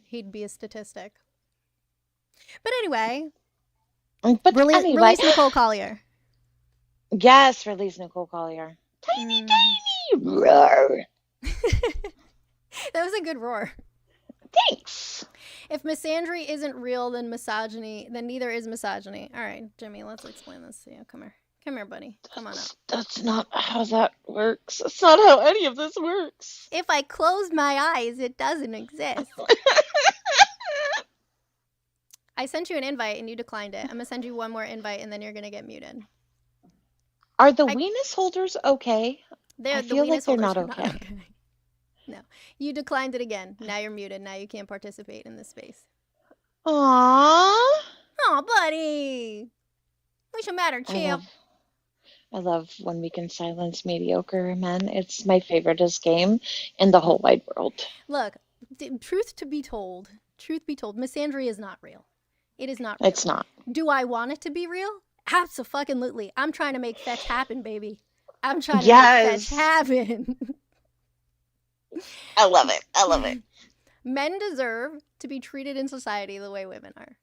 He'd be a statistic. But anyway, But anyway, release Nicole Collier. yes, release Nicole Collier. Tiny, Mhm. tiny roar. That was a good roar. Thanks. If misandry isn't real, then neither is misogyny. All right, Jimmy, let's explain this to you. Come here, buddy. Come on up. That's not how that works. That's not how any of this works. If I close my eyes, it doesn't exist. I sent you an invite and you declined it. I'm gonna send you one more invite and then you're gonna get muted. Are the weenus holders okay? I The feel like weenus they're holders not are okay. No, you declined it again. Now you're muted. Now you can't participate in this space. Aww. Oh, buddy. We should matter, I champ. love when we can silence mediocre men. It's my favoriteest game in the whole wide world. Look, truth be told, misandry is not real. It is not real. It's not. Do I want it to be real? Absolutely. I'm trying to make fetch happen, baby. I'm trying to make fetch happen. I love it. I love it. Men deserve to be treated in society the way women are.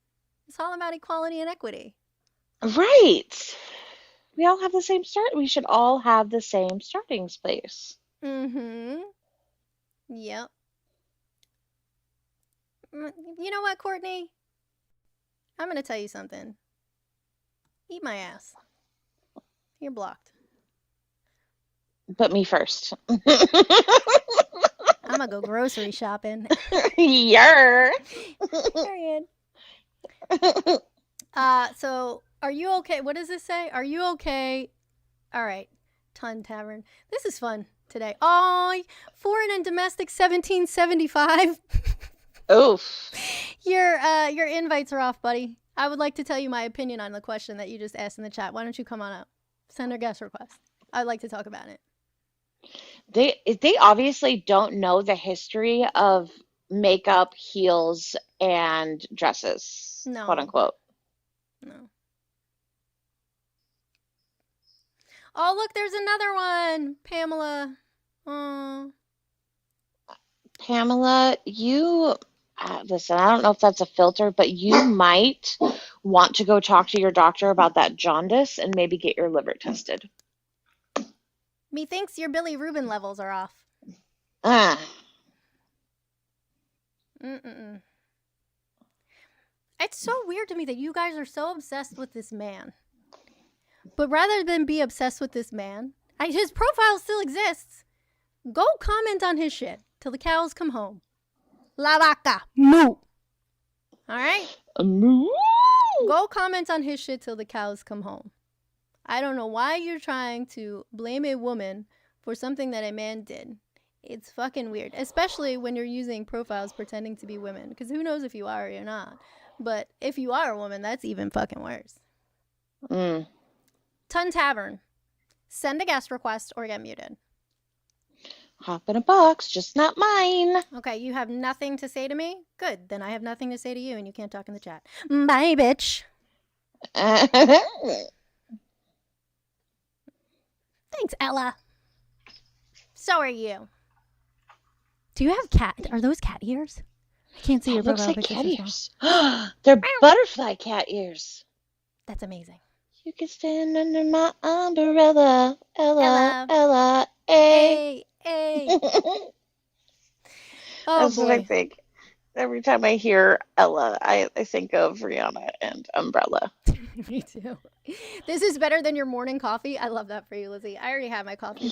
It's all about equality and equity. Right. We all have the same start. We should all have the same starting place. Mm-hmm. Yep. You know what, Courtney? I'm going to tell you something. Eat my ass. You're blocked. But me first. I'm going to go grocery shopping. Yer. Period. So, are you okay? What does this say? Are you okay? All right. Ton Tavern. This is fun today. Oh, foreign and domestic 1775. Oof. Your invites are off, buddy. I would like to tell you my opinion on the question that you just asked in the chat. Why don't you come on up? Send a guest request. I'd like to talk about it. They obviously don't know the history of makeup, heels, and dresses, No. quote unquote. No. Oh, look, there's another one. Pamela. Oh. Pamela, you listen, I don't know if that's a filter, but you might want to go talk to your doctor about that jaundice and maybe get your liver tested. Methinks your bilirubin levels are off. Ah. Mm-mm. It's so weird to me that you guys are so obsessed with this man. But rather than be obsessed with this man, his profile still exists. Go comment on his shit till the cows come home. La vaca, moo. All right? Moo. Go comment on his shit till the cows come home. I don't know why you're trying to blame a woman for something that a man did. It's fucking weird, especially when you're using profiles pretending to be women, because who knows if you are or you're not. But if you are a woman, that's even fucking worse. Ton Tavern. Send a guest request or get muted. Hop in a box, just not mine. Okay, you have nothing to say to me? Good, then I have nothing to say to you and you can't talk in the chat. Bye, bitch. Thanks, Ella. So are you. Do you have cat? Are those cat ears? I can't see your Looks profile like picture. cat ears. They're butterfly cat ears. That's amazing. You can stand under my umbrella, Ella, Ella. Ella, hey. Hey. Oh, That's what I boy. think. Every time I hear Ella, I think of Rihanna and Umbrella. Me too. This is better than your morning coffee. I love that for you, Lizzie. I already had my coffee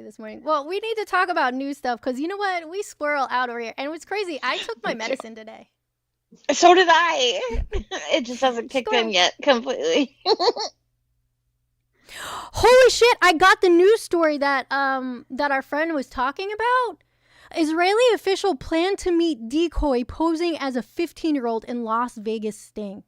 this morning. Well, we need to talk about new stuff because you know what? We squirrel out over here. And it was crazy. I took my medicine today. So did I. It just hasn't kicked in yet completely. Holy shit, I got the news story that our friend was talking about. Israeli official planned to meet decoy posing as a 15-year-old in Las Vegas sting.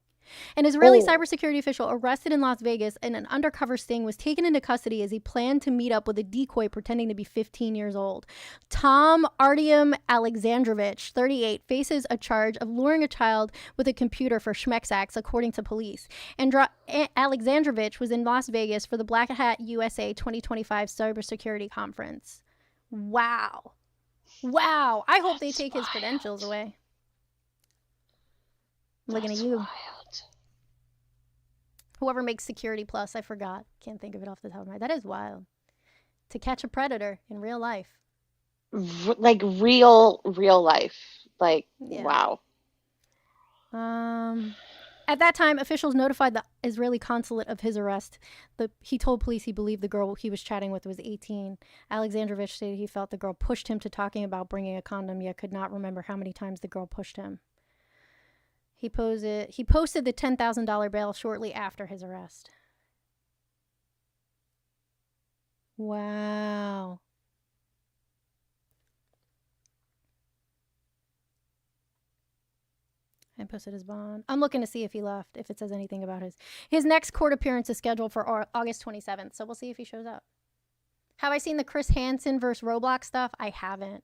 An Israeli cybersecurity official arrested in Las Vegas in an undercover sting was taken into custody as he planned to meet up with a decoy pretending to be 15 years old. Tom Artyom Alexandrovich, 38, faces a charge of luring a child with a computer for schmexax, according to police. Alexandrovich was in Las Vegas for the Black Hat USA 2025 cybersecurity conference. Wow. I hope they take his credentials away. Looking at you. Wild. Whoever makes Security Plus, I forgot. Can't think of it off the top of my head. That is wild. To catch a predator in real life. Like real life. Like, yeah. Wow. At that time, officials notified the Israeli consulate of his arrest. He told police he believed the girl he was chatting with was 18. Alexandrovich stated he felt the girl pushed him to talking about bringing a condom, yet could not remember how many times the girl pushed him. He posted the $10,000 bail shortly after his arrest. Wow. I posted his bond. I'm looking to see if he left, if it says anything about his next court appearance is scheduled for August 27th, so we'll see if he shows up. Have I seen the Chris Hansen versus Roblox stuff? I haven't.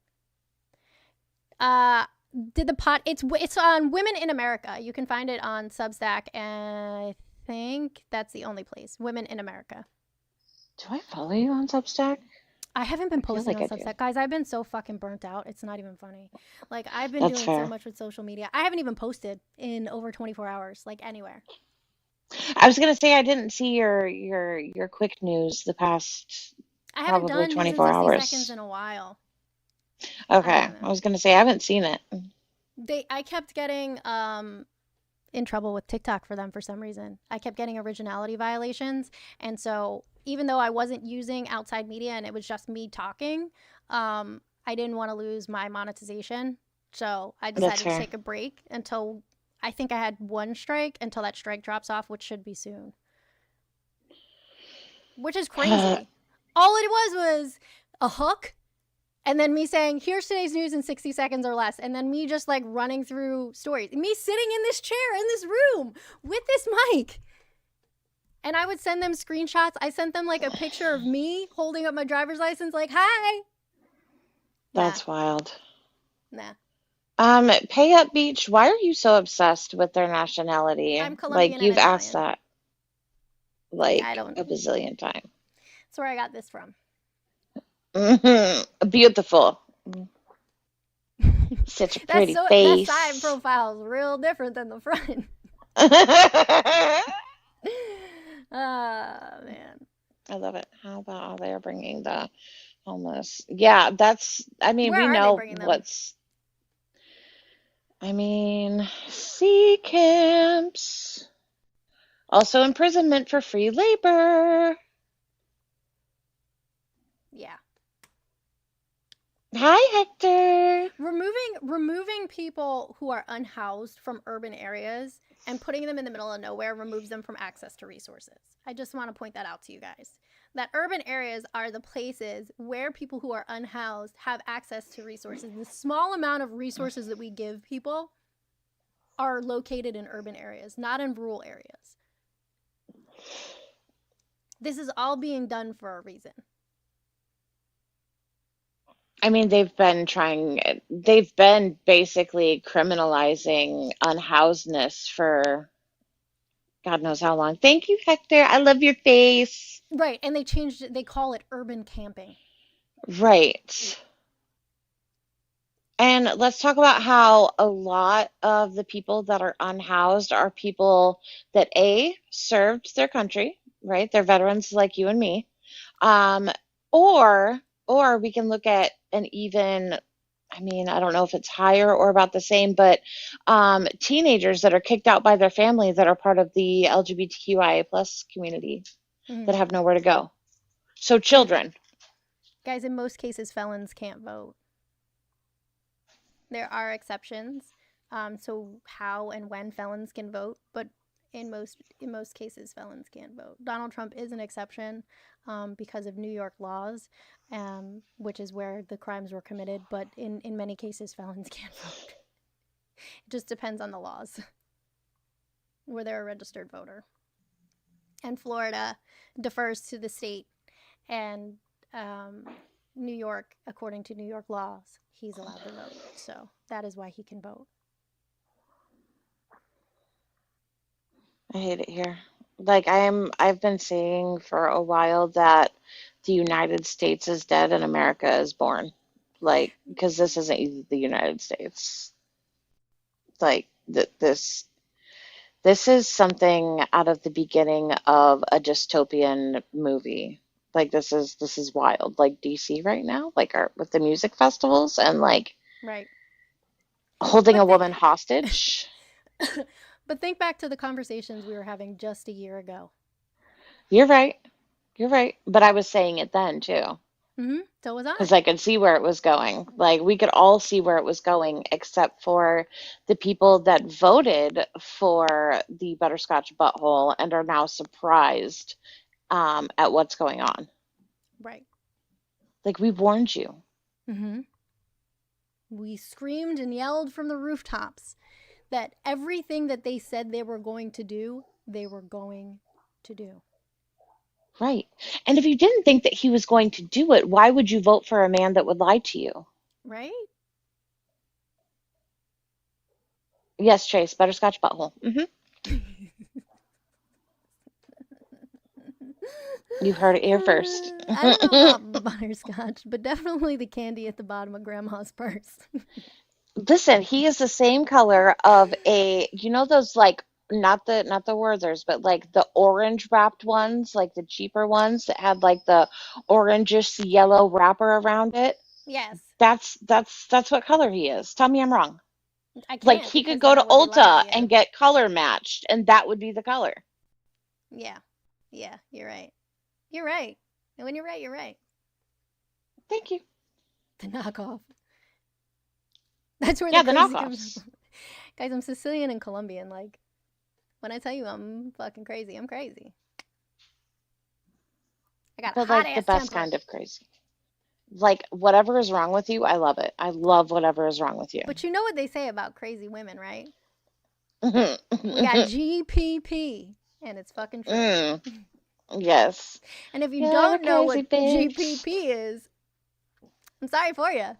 It's on Women in America. You can find it on Substack, and I think that's the only place. Women in America. Do I follow you on Substack? I haven't been I feel posting like on I do. Substack. Guys, I've been so fucking burnt out. It's not even funny. Like, I've been That's doing so fair. much with social media. I haven't even posted in over 24 hours, like anywhere. I was gonna say I didn't see your quick news the past I haven't probably done News in 24 60 Seconds hours. in a while. Okay. I I was gonna say I haven't seen it. I kept getting in trouble with TikTok for them for some reason. I kept getting originality violations, and so even though I wasn't using outside media and it was just me talking, I didn't want to lose my monetization, so I That's decided to fair. take a break until I think I had one strike until that strike drops off, which should be soon. Which is crazy. All it was a hook, and then me saying, here's today's news in 60 seconds or less. And then me just like running through stories. Me sitting in this chair in this room with this mic. And I would send them screenshots. I sent them like a picture of me holding up my driver's license, like, hi. That's wild. Nah. Pay Up Beach, why are you so obsessed with their nationality? I'm Colombian Like and you've asked Italian. that Like, I like don't. a bazillion times. That's where I got this from. Beautiful. Such a pretty That face. side profile is real different than the front. Man. I love it. How about how they're bringing the homeless? Yeah, I mean, Where we are they know bringing them? sea camps. Also imprisonment for free labor. Yeah. Hi, Hector. Removing people who are unhoused from urban areas and putting them in the middle of nowhere removes them from access to resources. I just want to point that out to you guys. That urban areas are the places where people who are unhoused have access to resources. The small amount of resources that we give people are located in urban areas, not in rural areas. This is all being done for a reason. I mean, they've been basically criminalizing unhousedness for God knows how long. Thank you, Hector. I love your face. Right, and they call it urban camping. Right. And let's talk about how a lot of the people that are unhoused are people that A, served their country, right? They're veterans like you and me. Um, or we can look at an even, I mean, I don't know if it's higher or about the same, but teenagers that are kicked out by their family that are part of the LGBTQIA plus community that have nowhere to go. So children. Guys, in most cases, felons can't vote. There are exceptions, so how and when felons can vote, but in most cases, felons can't vote. Donald Trump is an exception because of New York laws, which is where the crimes were committed, but in many cases, felons can't vote. It just depends on the laws, where they're a registered voter. And Florida defers to the state, and New York, according to New York laws, he's allowed to vote. So that is why he can vote. I hate it here. Like I've been saying for a while that the United States is dead and America is born. Like, because this isn't the United States. Like this is something out of the beginning of a dystopian movie. Like this is wild. Like DC right now, like with the music festivals and like Right. holding a woman hostage. But think back to the conversations we were having just a year ago. You're right. You're right. But I was saying it then too. So was I. Because I could see where it was going. Like we could all see where it was going, except for the people that voted for the butterscotch butthole and are now surprised at what's going on. Right. Like we warned you. We screamed and yelled from the rooftops that everything that they said they were going to do, they were going to do. Right. And if you didn't think that he was going to do it, why would you vote for a man that would lie to you? Right? Yes, Trace, butterscotch butthole. You heard it here first. I don't know about butterscotch, but definitely the candy at the bottom of grandma's purse. Listen, he is the same color of those like not the Werthers, but like the orange wrapped ones, like the cheaper ones that had like the orangish yellow wrapper around it. Yes. That's what color he is. Tell me I'm wrong. I Like can't he could because go then to I would be lying Ulta to and you. get color matched, and that would be the color. Yeah. Yeah, you're right. You're right. And when you're right, you're right. Thank you. The knockoff. That's where Yeah, the the crazy comes knockoffs. from. Guys, I'm Sicilian and Colombian. Like, when I tell you I'm fucking crazy, I'm crazy. I got a But hot like the ass best temper. kind of crazy. Like whatever is wrong with you, I love it. I love whatever is wrong with you. But you know what they say about crazy women, right? Mm, We got GPP, and it's fucking true. yes. And if you You're a don't know crazy what bitch. GPP is, I'm sorry for you.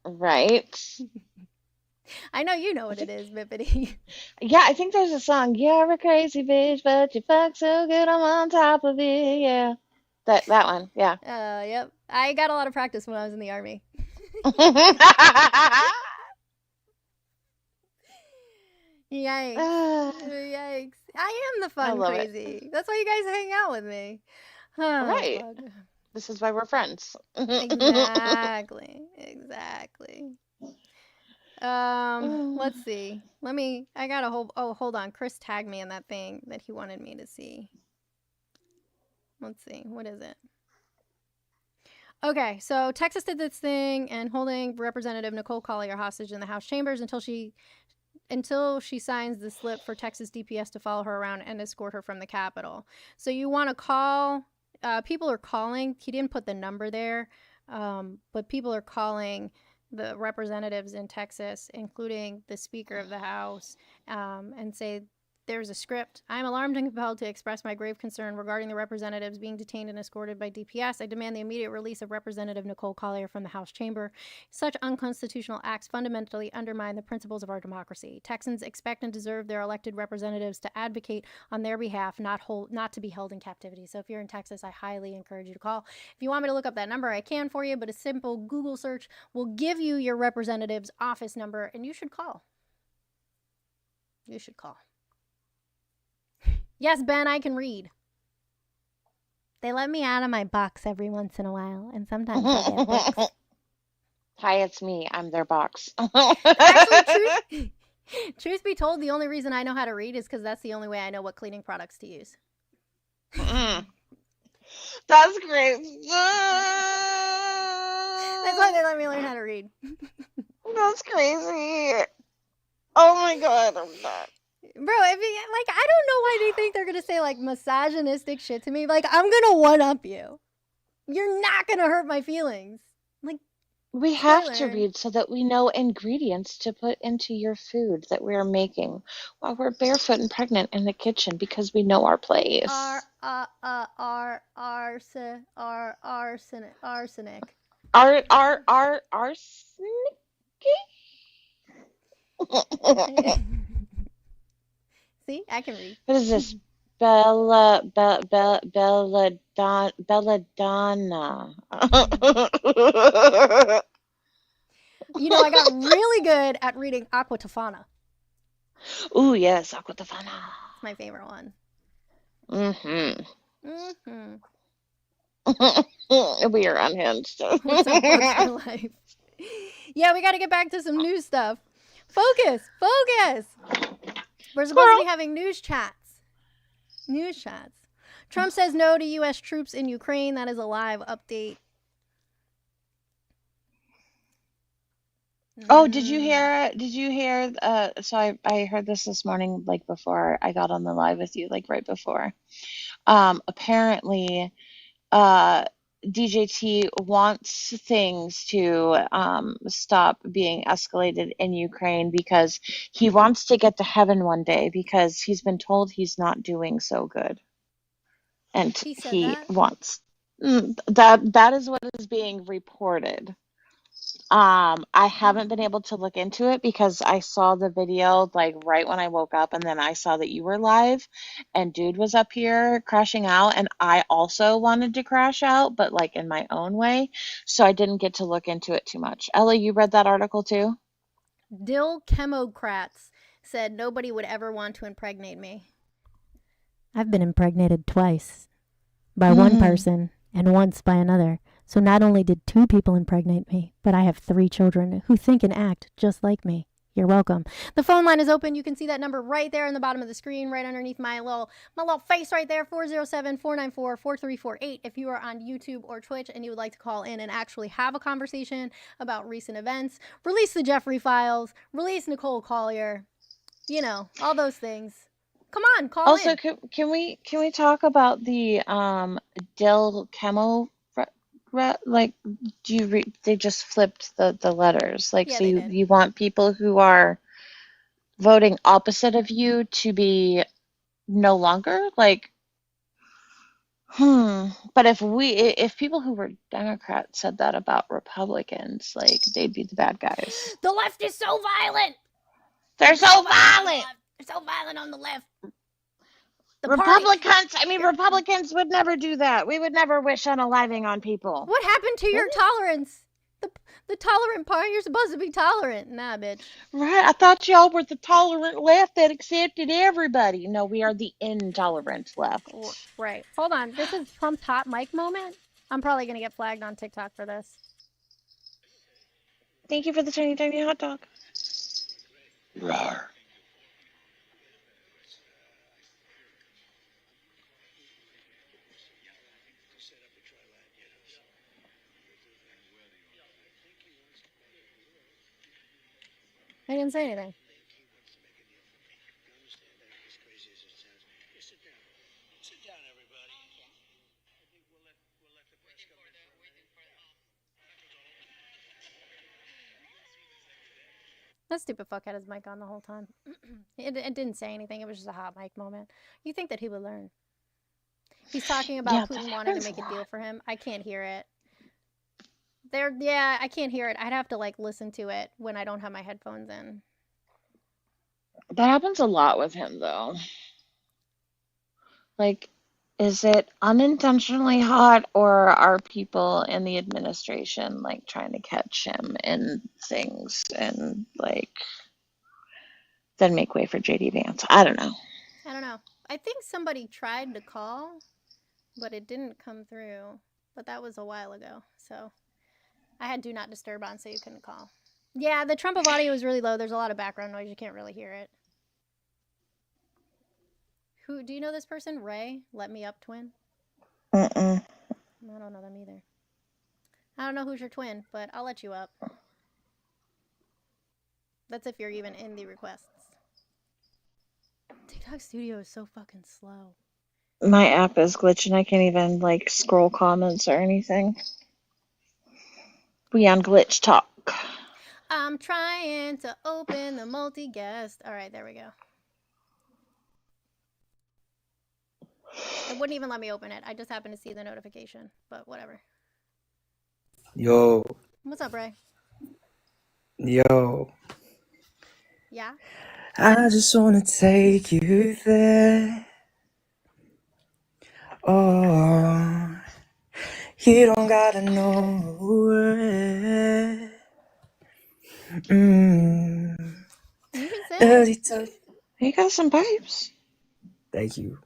Right. I know you know what it is, Bippity. Yeah, I think there's a song, You're a crazy bitch, but you fuck so good I'm on top of it. Yeah. That one, yeah. Yep. I got a lot of practice when I was in the army. Yikes. Ah, Yikes. I am the I fun love it. crazy. That's why you guys hang out with me. Oh, Right. fuck. This is why we're friends. Exactly. Exactly. Let's see. I got a whole, oh, hold on. Chris tagged me in that thing that he wanted me to see. Let's see. What is it? Okay, so Texas did this thing and holding Representative Nicole Collier hostage in the House chambers until she signs the slip for Texas DPS to follow her around and escort her from the Capitol. So you want to call, people are calling, he didn't put the number there, but people are calling the representatives in Texas, including the Speaker of the House, and say, there's a script. I'm alarmed and compelled to express my grave concern regarding the representatives being detained and escorted by DPS. I demand the immediate release of Representative Nicole Collier from the House chamber. Such unconstitutional acts fundamentally undermine the principles of our democracy. Texans expect and deserve their elected representatives to advocate on their behalf, not to be held in captivity. So if you're in Texas, I highly encourage you to call. If you want me to look up that number, I can for you, but a simple Google search will give you your representative's office number, and you should call. You should call. Yes, Ben, I can read. They let me out of my box every once in a while, and sometimes I get books. Hi, it's me. I'm their box. Actually, truth be told, the only reason I know how to read is because that's the only way I know what cleaning products to use. That's great. That's why they let me learn how to read. That's crazy. Oh my god, I'm done. Bro, I don't know why they think they're gonna say like misogynistic shit to me. Like, I'm gonna one up you. You're not gonna hurt my feelings. Like, We have to Taylor. read so that we know ingredients to put into your food that we are making while we're barefoot and pregnant in the kitchen because we know our place. Arsenic. Arsenic? See, I can read. What is this? Belladonna. You know, I got really good at reading Aqua Tofana. Ooh, yes, Aqua Tofana. It's my favorite one. We are unhinged. What's up, Books for Life? Yeah, we got to get back to some news stuff. Focus. We're supposed to be having news chats. Trump says no to U.S. troops in Ukraine. That is a live update. Oh, did you hear? So I heard this morning, like before I got on the live with you, like right before. Apparently, DJT wants things to stop being escalated in Ukraine because he wants to get to heaven one day because he's been told he's not doing so good. And He said he that. wants that is what is being reported. I haven't been able to look into it because I saw the video like right when I woke up, and then I saw that you were live and dude was up here crashing out, and I also wanted to crash out, but like in my own way. So I didn't get to look into it too much. Ella, you read that article too? Dill Chemocrats said nobody would ever want to impregnate me. I've been impregnated twice by one person and once by another. So not only did 2 people impregnate me, but I have 3 children who think and act just like me. You're welcome. The phone line is open. You can see that number right there in the bottom of the screen, right underneath my little face right there, 407-494-4348. If you are on YouTube or Twitch and you would like to call in and actually have a conversation about recent events, release the Jeffrey files, release Nicole Collier, you know, all those things. Come on, call Also, in. can we talk about the Dill Chemo like they just flipped the letters, like, Yeah, so they you did. you want people who are voting opposite of you to be no longer like but if people who were Democrats said that about Republicans, like, they'd be the bad guys. The left is so violent. They're so violent. They're so violent on the left. Republicans would never do that. We would never wish unaliving on people. What happened to your tolerance? The tolerant part? You're supposed to be tolerant. Nah, bitch. Right? I thought y'all were the tolerant left that accepted everybody. No, we are the intolerant left. Right. Hold on. This is Trump's hot mic moment. I'm probably going to get flagged on TikTok for this. Thank you for the tiny, tiny hot dog. Rawr. I didn't say anything. That stupid fuck had his mic on the whole time. It didn't say anything. It was just a hot mic moment. You think that he would learn. He's talking about Putin wanting to make a deal for him. I can't hear it. I can't hear it. I'd have to like listen to it when I don't have my headphones in. That happens a lot with him, though. Like, is it unintentionally hot, or are people in the administration like trying to catch him in things and like then make way for JD Vance? I don't know. I think somebody tried to call, but it didn't come through. But that was a while ago, so I had do not disturb on so you couldn't call. Yeah, the Trump of audio is really low. There's a lot of background noise. You can't really hear it. Who do you know this person? Ray? Let me up twin? I don't know them either. I don't know who's your twin, but I'll let you up. That's if you're even in the requests. TikTok Studio is so fucking slow. My app is glitching. I can't even like scroll comments or anything. We on Glitch Talk. I'm trying to open the multi-guest. All right, there we go. It wouldn't even let me open it. I just happened to see the notification, but whatever. Yo. What's up, Ray? Yo. Yeah? I just wanna take you there. Oh, you don't gotta know where. You can sing. Dirty touch. You got some pipes. Thank you.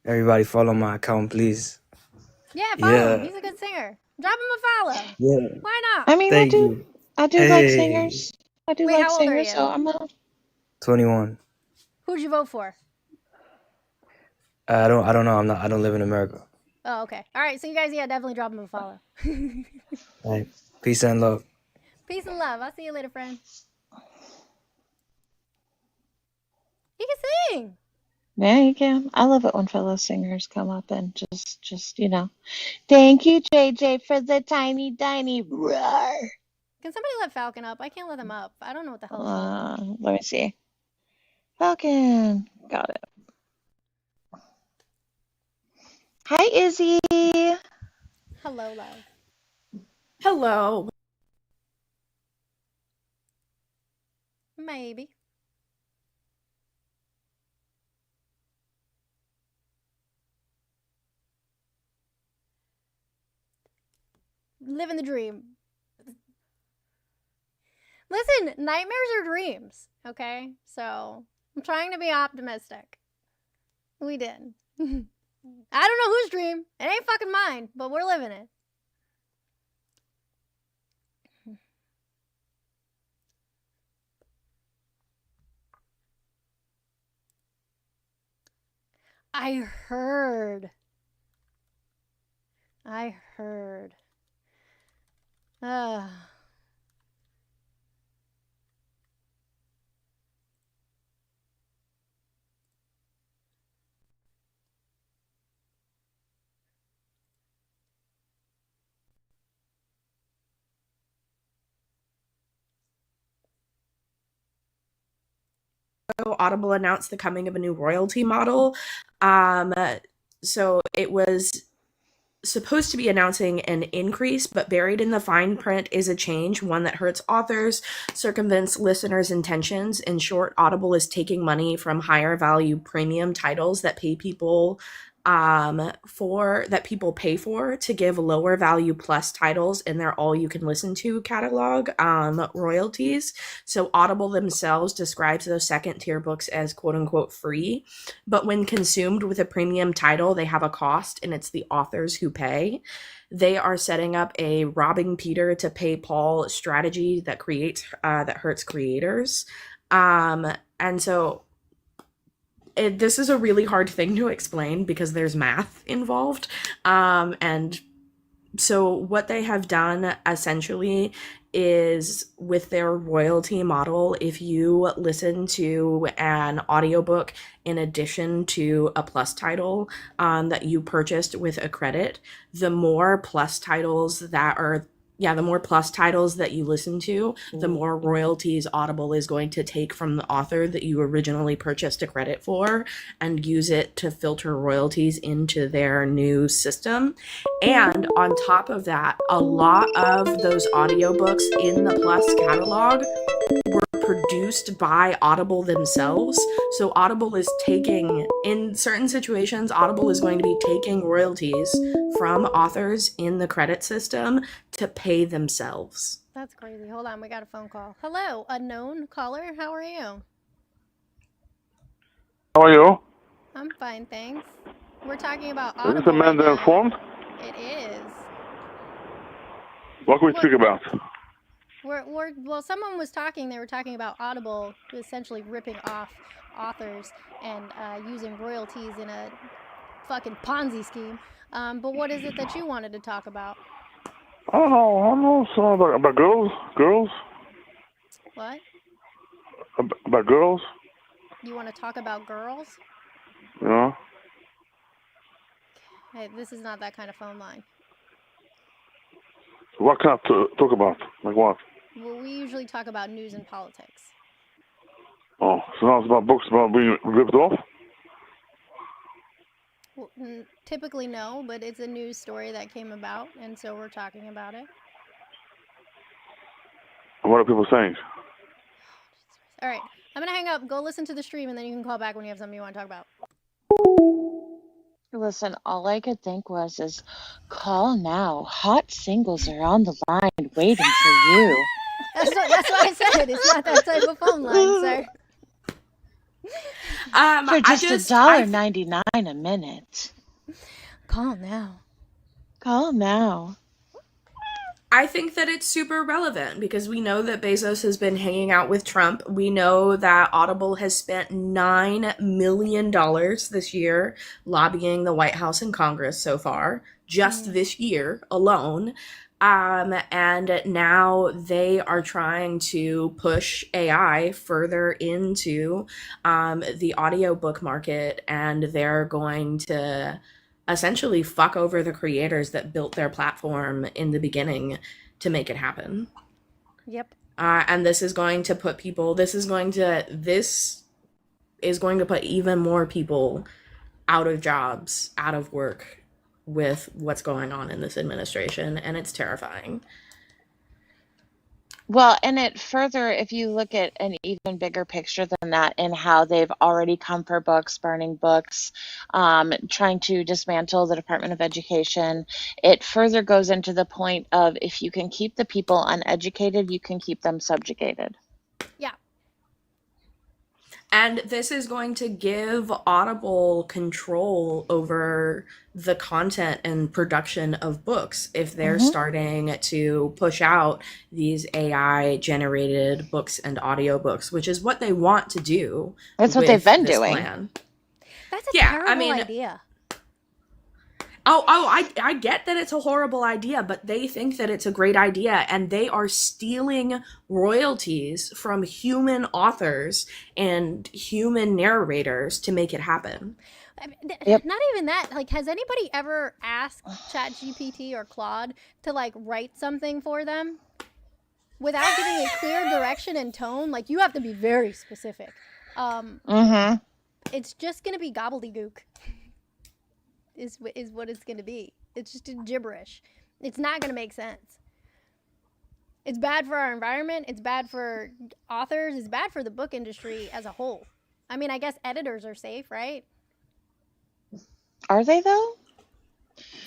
Everybody follow my account, please. Yeah, follow him. He's a good singer. Drop him a follow. Yeah. Why not? I mean, Thank you. I do like singers. I do Wait, like how old are singers, you? so I'm a 21. Who'd you vote for? I don't know. I don't live in America. Oh, okay. All right, so you guys, definitely drop him a follow. All right. Peace and love. Peace and love. I'll see you later, friend. He can sing. Yeah, you can. I love it when fellow singers come up and just Thank you, JJ, for the tiny, tiny roar. Can somebody let Falcon up? I can't let him up. I don't know what the hell is going on. Let me see. Falcon. Got it. Hi, Izzy. Hello, love. Hello. Maybe. Living the dream. Listen, nightmares are dreams, okay? So, I'm trying to be optimistic. We did. I don't know whose dream. It ain't fucking mine, but we're living it. I heard. Ugh. Audible announced the coming of a new royalty model. So it was supposed to be announcing an increase, but buried in the fine print is a change, one that hurts authors, circumvents listeners' intentions. In short, Audible is taking money from higher value premium titles that people pay for to give lower value plus titles in their all you can listen to catalog royalties. So Audible themselves describes those second tier books as quote unquote free, but when consumed with a premium title, they have a cost, and it's the authors who pay. They are setting up a robbing Peter to pay Paul strategy that hurts creators. And so this is a really hard thing to explain because there's math involved. And so what they have done essentially is, with their royalty model, if you listen to an audiobook in addition to a plus title that you purchased with a credit, the more plus titles that you listen to, the more royalties Audible is going to take from the author that you originally purchased a credit for and use it to filter royalties into their new system. And on top of that, a lot of those audiobooks in the Plus catalog were produced by Audible themselves. So Audible is in certain situations, Audible is going to be taking royalties from authors in the credit system to pay themselves. That's crazy. Hold on, we got a phone call. Hello, unknown caller. How are you? How are you? I'm fine, thanks. We're talking about Is this Audible right Amanda now. Informed? It is. What can we speak about? Well, someone was talking. They were talking about Audible essentially ripping off authors and using royalties in a fucking Ponzi scheme. But what is it that you wanted to talk about? I don't know. So about girls? Girls? What? About girls? You want to talk about girls? Yeah. Hey, this is not that kind of phone line. What can I talk about? Like what? Well, we usually talk about news and politics. Oh, so now it's about books about being ripped off? Well, typically no, but it's a news story that came about, and so we're talking about it. What are people saying? All right, I'm going to hang up. Go listen to the stream, and then you can call back when you have something you want to talk about. Listen, all I could think is, call now. Hot singles are on the line waiting for you. That's what I said. It's not that type of phone line, sir. For just $1.99 a minute. Call now. Call now. I think that it's super relevant because we know that Bezos has been hanging out with Trump. We know that Audible has spent $9 million this year lobbying the White House and Congress so far, just this year alone. And now they are trying to push AI further into the audiobook market, and they're going to essentially fuck over the creators that built their platform in the beginning to make it happen. Yep. And this is going to put people, this is going to put even more people out of jobs, out of work with what's going on in this administration, and it's terrifying. Well, and it further, if you look at an even bigger picture than that, in how they've already come for books, burning books, trying to dismantle the Department of Education, it further goes into the point of, if you can keep the people uneducated, you can keep them subjugated. Yeah. And this is going to give Audible control over the content and production of books if they're starting to push out these AI generated books and audiobooks, which is what they want to do. That's what they've been doing. Plan. That's a terrible idea. I get that it's a horrible idea, but they think that it's a great idea, and they are stealing royalties from human authors and human narrators to make it happen. I mean, not even that. Like, has anybody ever asked ChatGPT or Claude to like write something for them without giving a clear direction and tone? Like, you have to be very specific. It's just gonna be gobbledygook. Is what it's going to be. It's just gibberish. It's not going to make sense. It's bad for our environment. It's bad for authors. It's bad for the book industry as a whole. I mean, I guess editors are safe, right? Are they, though?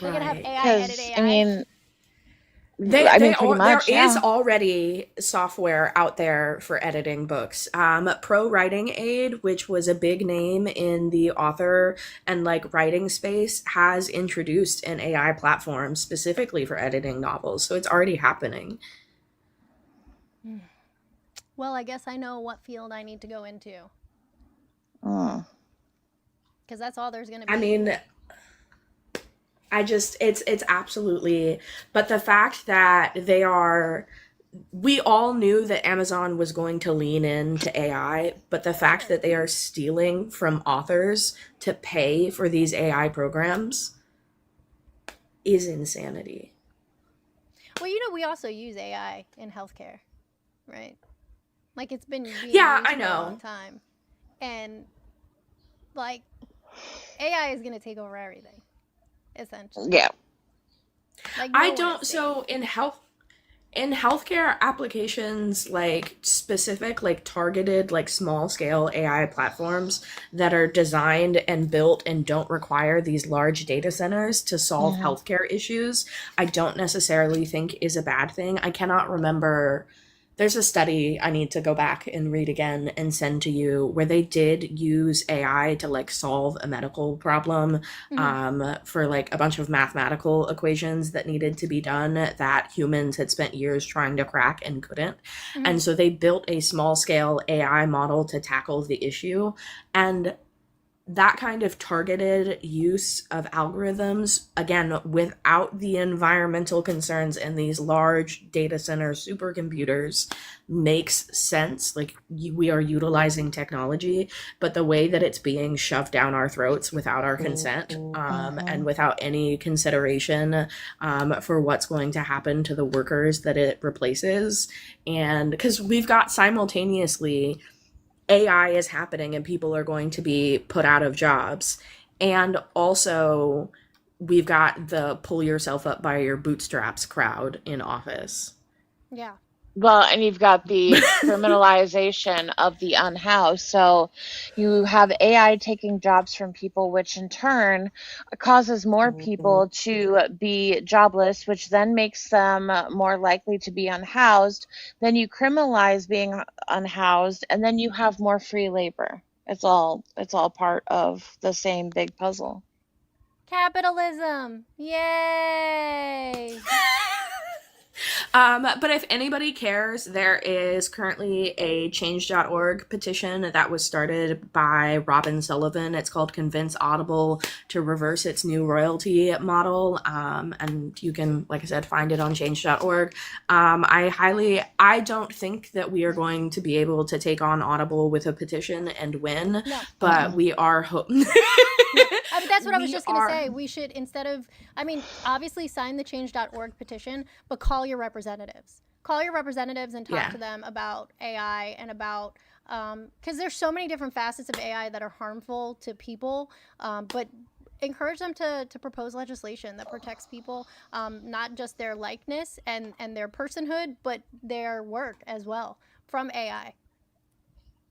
They're going to have AI edit AI. I mean, there yeah. is already software out there for editing books. Pro Writing Aid, which was a big name in the author and like writing space, has introduced an AI platform specifically for editing novels. So it's already happening. Well, I guess I know what field I need to go into. Because that's all there's going to be. I mean, it's absolutely, but the fact that we all knew that Amazon was going to lean into AI, but the fact that they are stealing from authors to pay for these AI programs is insanity. Well, we also use AI in healthcare, right? Like, it's been being used I know. for a long time. And like, AI is going to take over everything. Essentially. Yeah. Like, so in healthcare applications, like specific, like targeted, like small scale AI platforms that are designed and built and don't require these large data centers to solve healthcare issues, I don't necessarily think is a bad thing. I cannot remember. There's a study I need to go back and read again and send to you where they did use AI to like solve a medical problem for like a bunch of mathematical equations that needed to be done that humans had spent years trying to crack and couldn't. And so they built a small scale AI model to tackle the issue. And that kind of targeted use of algorithms, again, without the environmental concerns and these large data center supercomputers, makes sense. Like, we are utilizing technology, but the way that it's being shoved down our throats without our consent and without any consideration for what's going to happen to the workers that it replaces. And because we've got simultaneously AI is happening and people are going to be put out of jobs. And also, we've got the pull yourself up by your bootstraps crowd in office. Yeah. Well, and you've got the criminalization of the unhoused. So you have AI taking jobs from people, which in turn causes more people to be jobless, which then makes them more likely to be unhoused. Then you criminalize being unhoused, and then you have more free labor. It's all part of the same big puzzle. Capitalism. Yay. But if anybody cares, there is currently a change.org petition that was started by Robin Sullivan. It's called Convince Audible to Reverse Its New Royalty Model. And you can, like I said, find it on change.org. I don't think that we are going to be able to take on Audible with a petition and win, No. but we are hoping. But that's what I was just going to say. We should, instead of, I mean, obviously sign the change.org petition, but call your representatives. Call your representatives and talk to them about AI and about, because there's so many different facets of AI that are harmful to people, but encourage them to propose legislation that protects people, not just their likeness and their personhood, but their work as well from AI.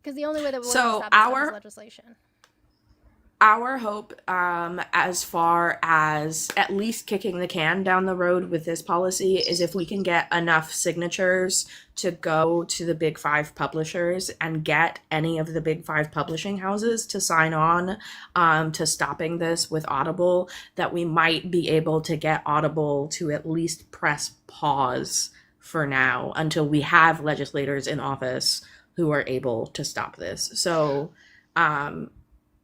Because the only way that we're going to stop this is legislation. Our hope, as far as at least kicking the can down the road with this policy, is if we can get enough signatures to go to the big 5 publishers and get any of the big 5 publishing houses to sign on to stopping this with Audible, that we might be able to get Audible to at least press pause for now until we have legislators in office who are able to stop this. So,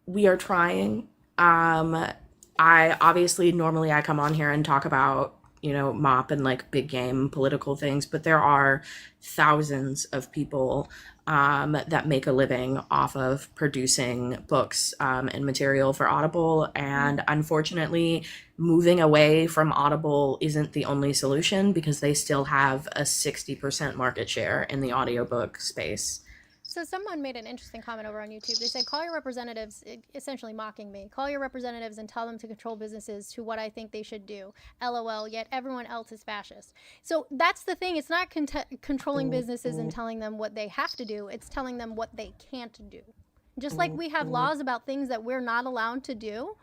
we are trying. I obviously normally I come on here and talk about, MOP and like big game political things, but there are thousands of people that make a living off of producing books and material for Audible. And unfortunately, moving away from Audible isn't the only solution because they still have a 60% market share in the audiobook space. So someone made an interesting comment over on YouTube. They said, call your representatives, essentially mocking me, call your representatives and tell them to control businesses to what I think they should do. LOL, yet everyone else is fascist. So that's the thing. It's not controlling businesses and telling them what they have to do. It's telling them what they can't do. Just like we have laws about things that we're not allowed to do,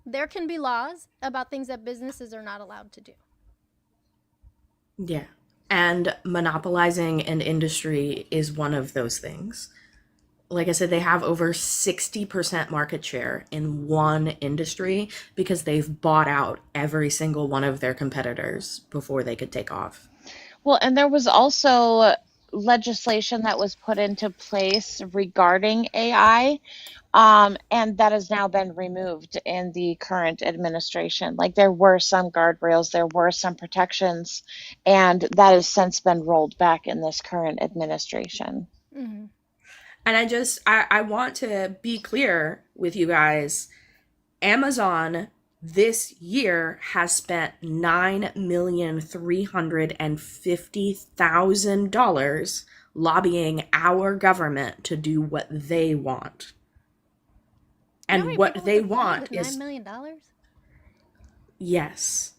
there can be laws about things that businesses are not allowed to do. Yeah. And monopolizing an industry is one of those things. Like I said, they have over 60% market share in one industry because they've bought out every single one of their competitors before they could take off. Well, and there was also legislation that was put into place regarding AI, and that has now been removed in the current administration. Like there were some guardrails, there were some protections, and that has since been rolled back in this current administration. Mm-hmm. And I want to be clear with you guys. Amazon this year has spent $9,350,000 lobbying our government to do what they want. And what they want is $9 million? Yes.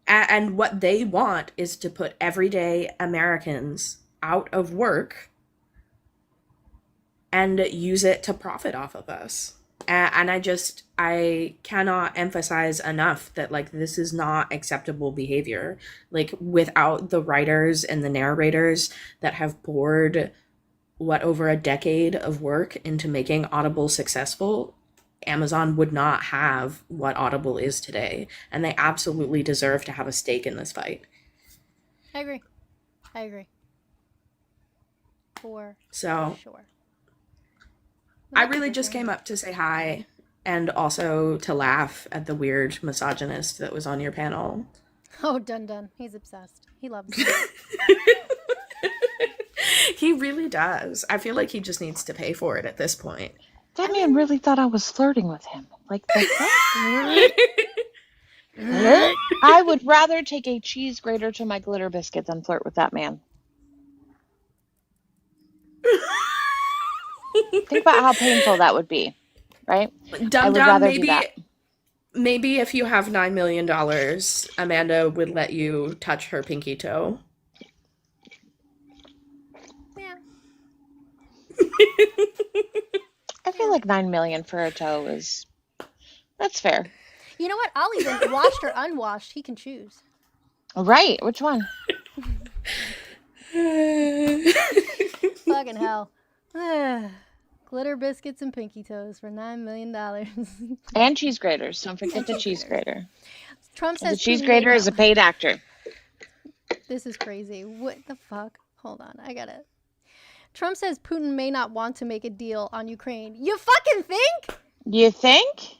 And what they want is to put everyday Americans out of work and use it to profit off of us. And I cannot emphasize enough that like this is not acceptable behavior. Like without the writers and the narrators that have poured over a decade of work into making Audible successful, Amazon would not have what Audible is today, and they absolutely deserve to have a stake in this fight. I agree. For sure. I really just came up to say hi and also to laugh at the weird misogynist that was on your panel. Oh, dun. He's obsessed. He loves it. He really does. I feel like he just needs to pay for it at this point. That man really thought I was flirting with him. Like that. I would rather take a cheese grater to my glitter biscuit than flirt with that man. Think about how painful that would be, right? Dum Dum, maybe if you have $9 million, Amanda would let you touch her pinky toe. Yeah. I feel like $9 million for a toe that's fair. You know what? I'll even washed or unwashed. He can choose. Right. Which one? Fucking hell. Glitter biscuits and pinky toes for $9 million. And cheese graters. Don't forget the cheese grater. Trump says the cheese grater is a paid actor. This is crazy. What the fuck? Hold on, I got it. Trump says Putin may not want to make a deal on Ukraine. You fucking think? You think?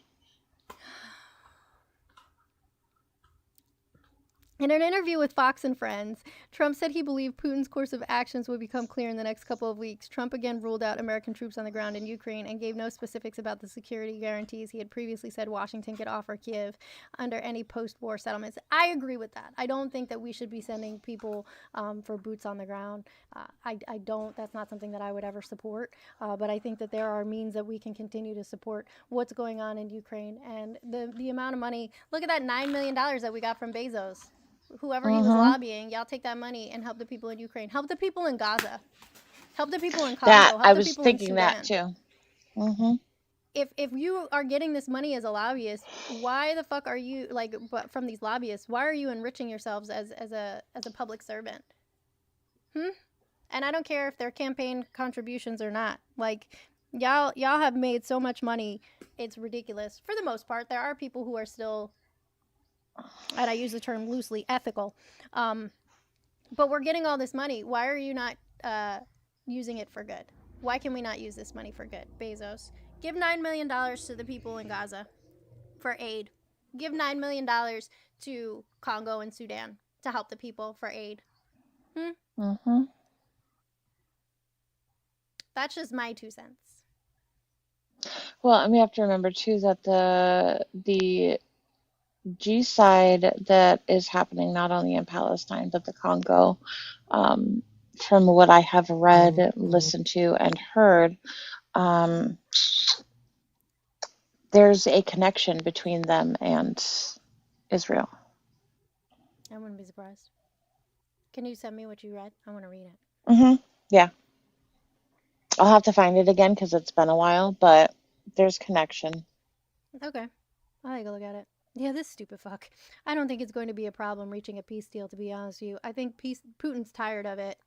In an interview with Fox and Friends, Trump said he believed Putin's course of actions would become clear in the next couple of weeks. Trump again ruled out American troops on the ground in Ukraine and gave no specifics about the security guarantees he had previously said Washington could offer Kiev under any post-war settlements. I agree with that. I don't think that we should be sending people for boots on the ground. I don't. That's not something that I would ever support. But I think that there are means that we can continue to support what's going on in Ukraine. And the amount of money, look at that $9 million that we got from Bezos. Whoever he was lobbying, y'all take that money and help the people in Ukraine. Help the people in Gaza. Help the people in Congo. That Help I the was people thinking in that Sudan. too. Mm-hmm. If you are getting this money as a lobbyist, why the fuck are you but from these lobbyists? Why are you enriching yourselves as a public servant? And I don't care if they're campaign contributions or not. Like y'all have made so much money, it's ridiculous. For the most part, there are people who are still, and I use the term loosely, ethical. But we're getting all this money. Why are you not using it for good? Why can we not use this money for good? Bezos, give $9 million to the people in Gaza for aid. Give $9 million to Congo and Sudan to help the people for aid. Mm-hmm. That's just my 2 cents. Well, and we have to remember too that the G side that is happening not only in Palestine but the Congo, from what I have read, listened to, and heard, there's a connection between them and Israel. I wouldn't be surprised. Can you send me what you read? I want to read it. Mm-hmm. Yeah. I'll have to find it again because it's been a while, but there's connection. Okay. I'll take a look at it. Yeah, this stupid fuck. I don't think it's going to be a problem reaching a peace deal, to be honest with you. I think Putin's tired of it.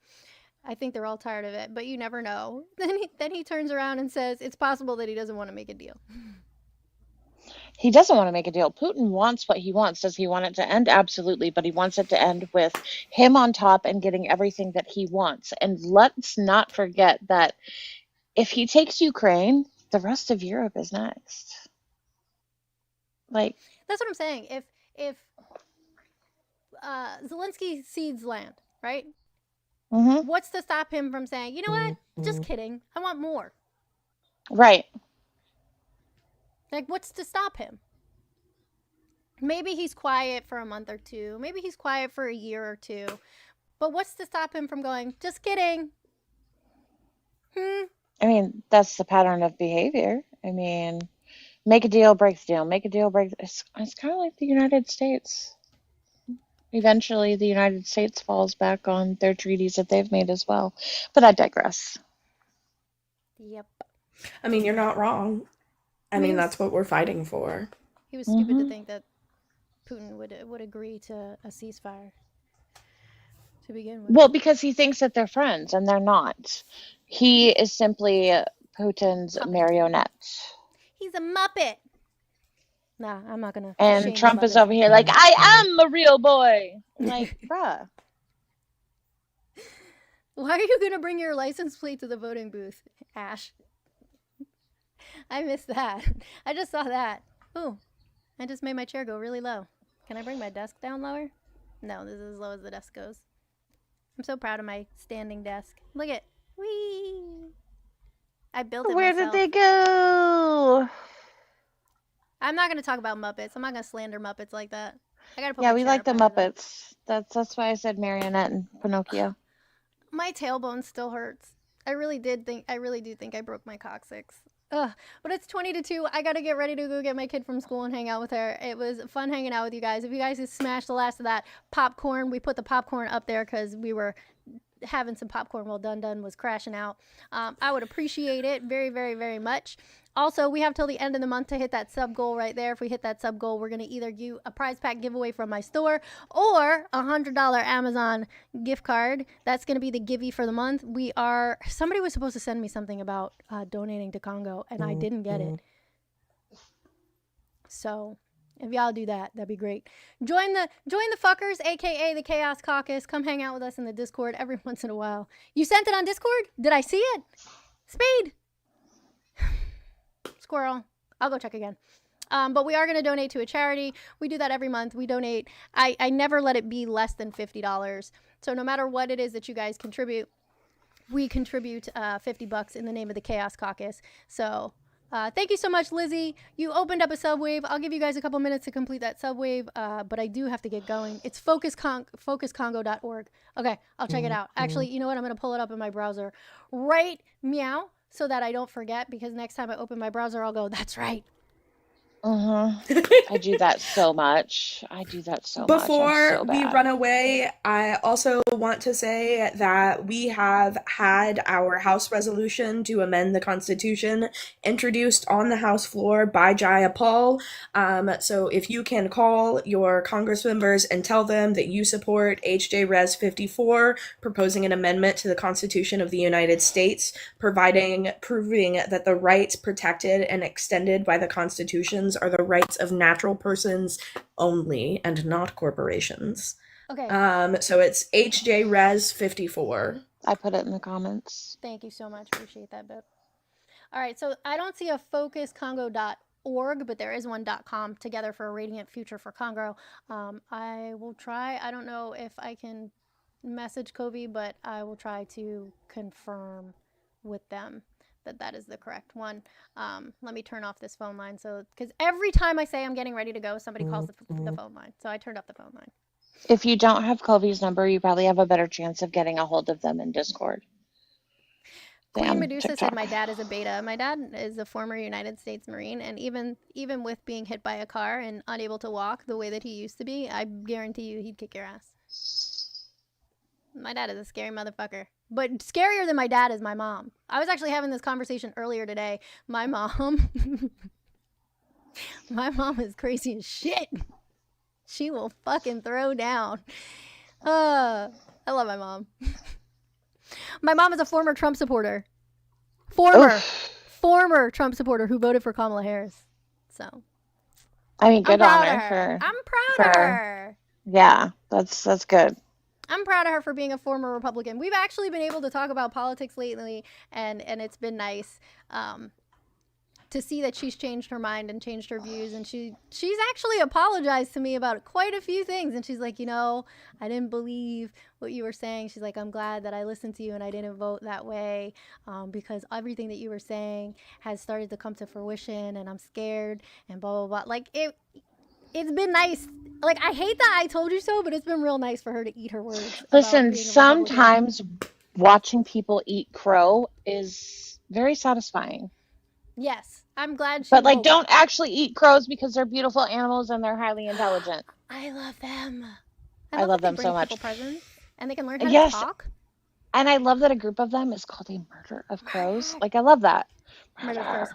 I think they're all tired of it, but you never know. Then he turns around and says it's possible that he doesn't want to make a deal. He doesn't want to make a deal. Putin wants what he wants. Does he want it to end? Absolutely. But he wants it to end with him on top and getting everything that he wants. And let's not forget that if he takes Ukraine, the rest of Europe is next. Like, that's what I'm saying. If Zelensky cedes land, right? mm-hmm. What's to stop him from saying, you know what? Just kidding. I want more. Right. Like, what's to stop him? Maybe he's quiet for a month or two. Maybe he's quiet for a year or two. But what's to stop him from going, just kidding? I mean, that's the pattern of behavior. I mean, make a deal, break the deal. Make a deal, break. It's kind of like the United States. Eventually, the United States falls back on their treaties that they've made as well. But I digress. Yep. I mean, you're not wrong. I mean, that's what we're fighting for. He was stupid to think that Putin would agree to a ceasefire to begin with. Well, because he thinks that they're friends, and they're not. He is simply Putin's marionette. He's a Muppet. Nah, I'm not gonna. And Trump is over here like, I am a real boy. Like, bruh. Why are you gonna bring your license plate to the voting booth, Ash? I missed that. I just saw that. Ooh, I just made my chair go really low. Can I bring my desk down lower? No, this is as low as the desk goes. I'm so proud of my standing desk. Look at, whee! I built it Where myself. did they go? I'm not gonna talk about Muppets. I'm not gonna slander Muppets like that. I gotta put Yeah, my we chair like the up higher, though. Muppets. That's why I said marionette and Pinocchio. My tailbone still hurts. I really do think I broke my coccyx. Ugh, but it's 20 to 2. I gotta get ready to go get my kid from school and hang out with her. It was fun hanging out with you guys. If you guys just smashed the last of that popcorn, we put the popcorn up there because we were having some popcorn while Dun was crashing out. I would appreciate it very, very, very much. Also, we have till the end of the month to hit that sub goal right there. If we hit that sub goal, we're going to either do a prize pack giveaway from my store or a $100 Amazon gift card. That's going to be the givey for the month. Somebody was supposed to send me something about donating to Congo, and I didn't get it. So If y'all do that, that'd be great. Join the fuckers, aka the Chaos Caucus. Come hang out with us in the Discord every once in a while. You sent it on Discord? Did I see it? Speed. Squirrel. I'll go check again. But we are going to donate to a charity. We do that every month. We donate. I never let it be less than $50. So no matter what it is that you guys contribute, we contribute $50 in the name of the Chaos Caucus. So thank you so much, Lizzie. You opened up a subwave. I'll give you guys a couple minutes to complete that subwave, but I do have to get going. It's focuscongo.org. Okay, I'll check it out. Actually, you know what? I'm going to pull it up in my browser right meow so that I don't forget, because next time I open my browser, I'll go, that's right. I do that so much. Before we run away, I also want to say that we have had our House resolution to amend the Constitution introduced on the House floor by Jaya Paul. So if you can call your Congress members and tell them that you support HJ Res 54, proposing an amendment to the Constitution of the United States, proving that the rights protected and extended by the Constitutions are the rights of natural persons only and not corporations. Okay. So it's HJ Res 54. I put it in the comments. Thank you so much. Appreciate that, Bip. All right, so I don't see a focuscongo.org, but there is one .com, Together for a Radiant Future for Congo. I will try. I don't know if I can message Kobe, but I will try to confirm with them that is the correct one. Let me turn off this phone line, so because every time I say I'm getting ready to go, somebody calls the phone line. So I turned off the phone line. If you don't have Kobe's number, you probably have a better chance of getting a hold of them in Discord. Queen Medusa said my dad is a beta. My dad is a former United States Marine, and even with being hit by a car and unable to walk the way that he used to be, I guarantee you he'd kick your ass. My dad is a scary motherfucker. But scarier than my dad is my mom. I was actually having this conversation earlier today. My mom is crazy as shit. She will fucking throw down. I love my mom. My mom is a former Trump supporter. Former Trump supporter who voted for Kamala Harris. So, I mean, good on her. I'm proud of her. Yeah, that's good. I'm proud of her for being a former Republican. We've actually been able to talk about politics lately, and it's been nice to see that she's changed her mind and changed her views. And she's actually apologized to me about quite a few things. And she's like, I didn't believe what you were saying. She's like, I'm glad that I listened to you and I didn't vote that way because everything that you were saying has started to come to fruition, and I'm scared and blah, blah, blah. Like, it's been nice. Like, I hate that I told you so, but it's been real nice for her to eat her words. Listen, sometimes watching people eat crow is very satisfying. Yes, I'm glad she. But don't actually eat crows because they're beautiful animals and they're highly intelligent. I love them. I love them so much. Presents, and they can learn how to talk. And I love that a group of them is called a murder of crows. Like, I love that. Murder of crows.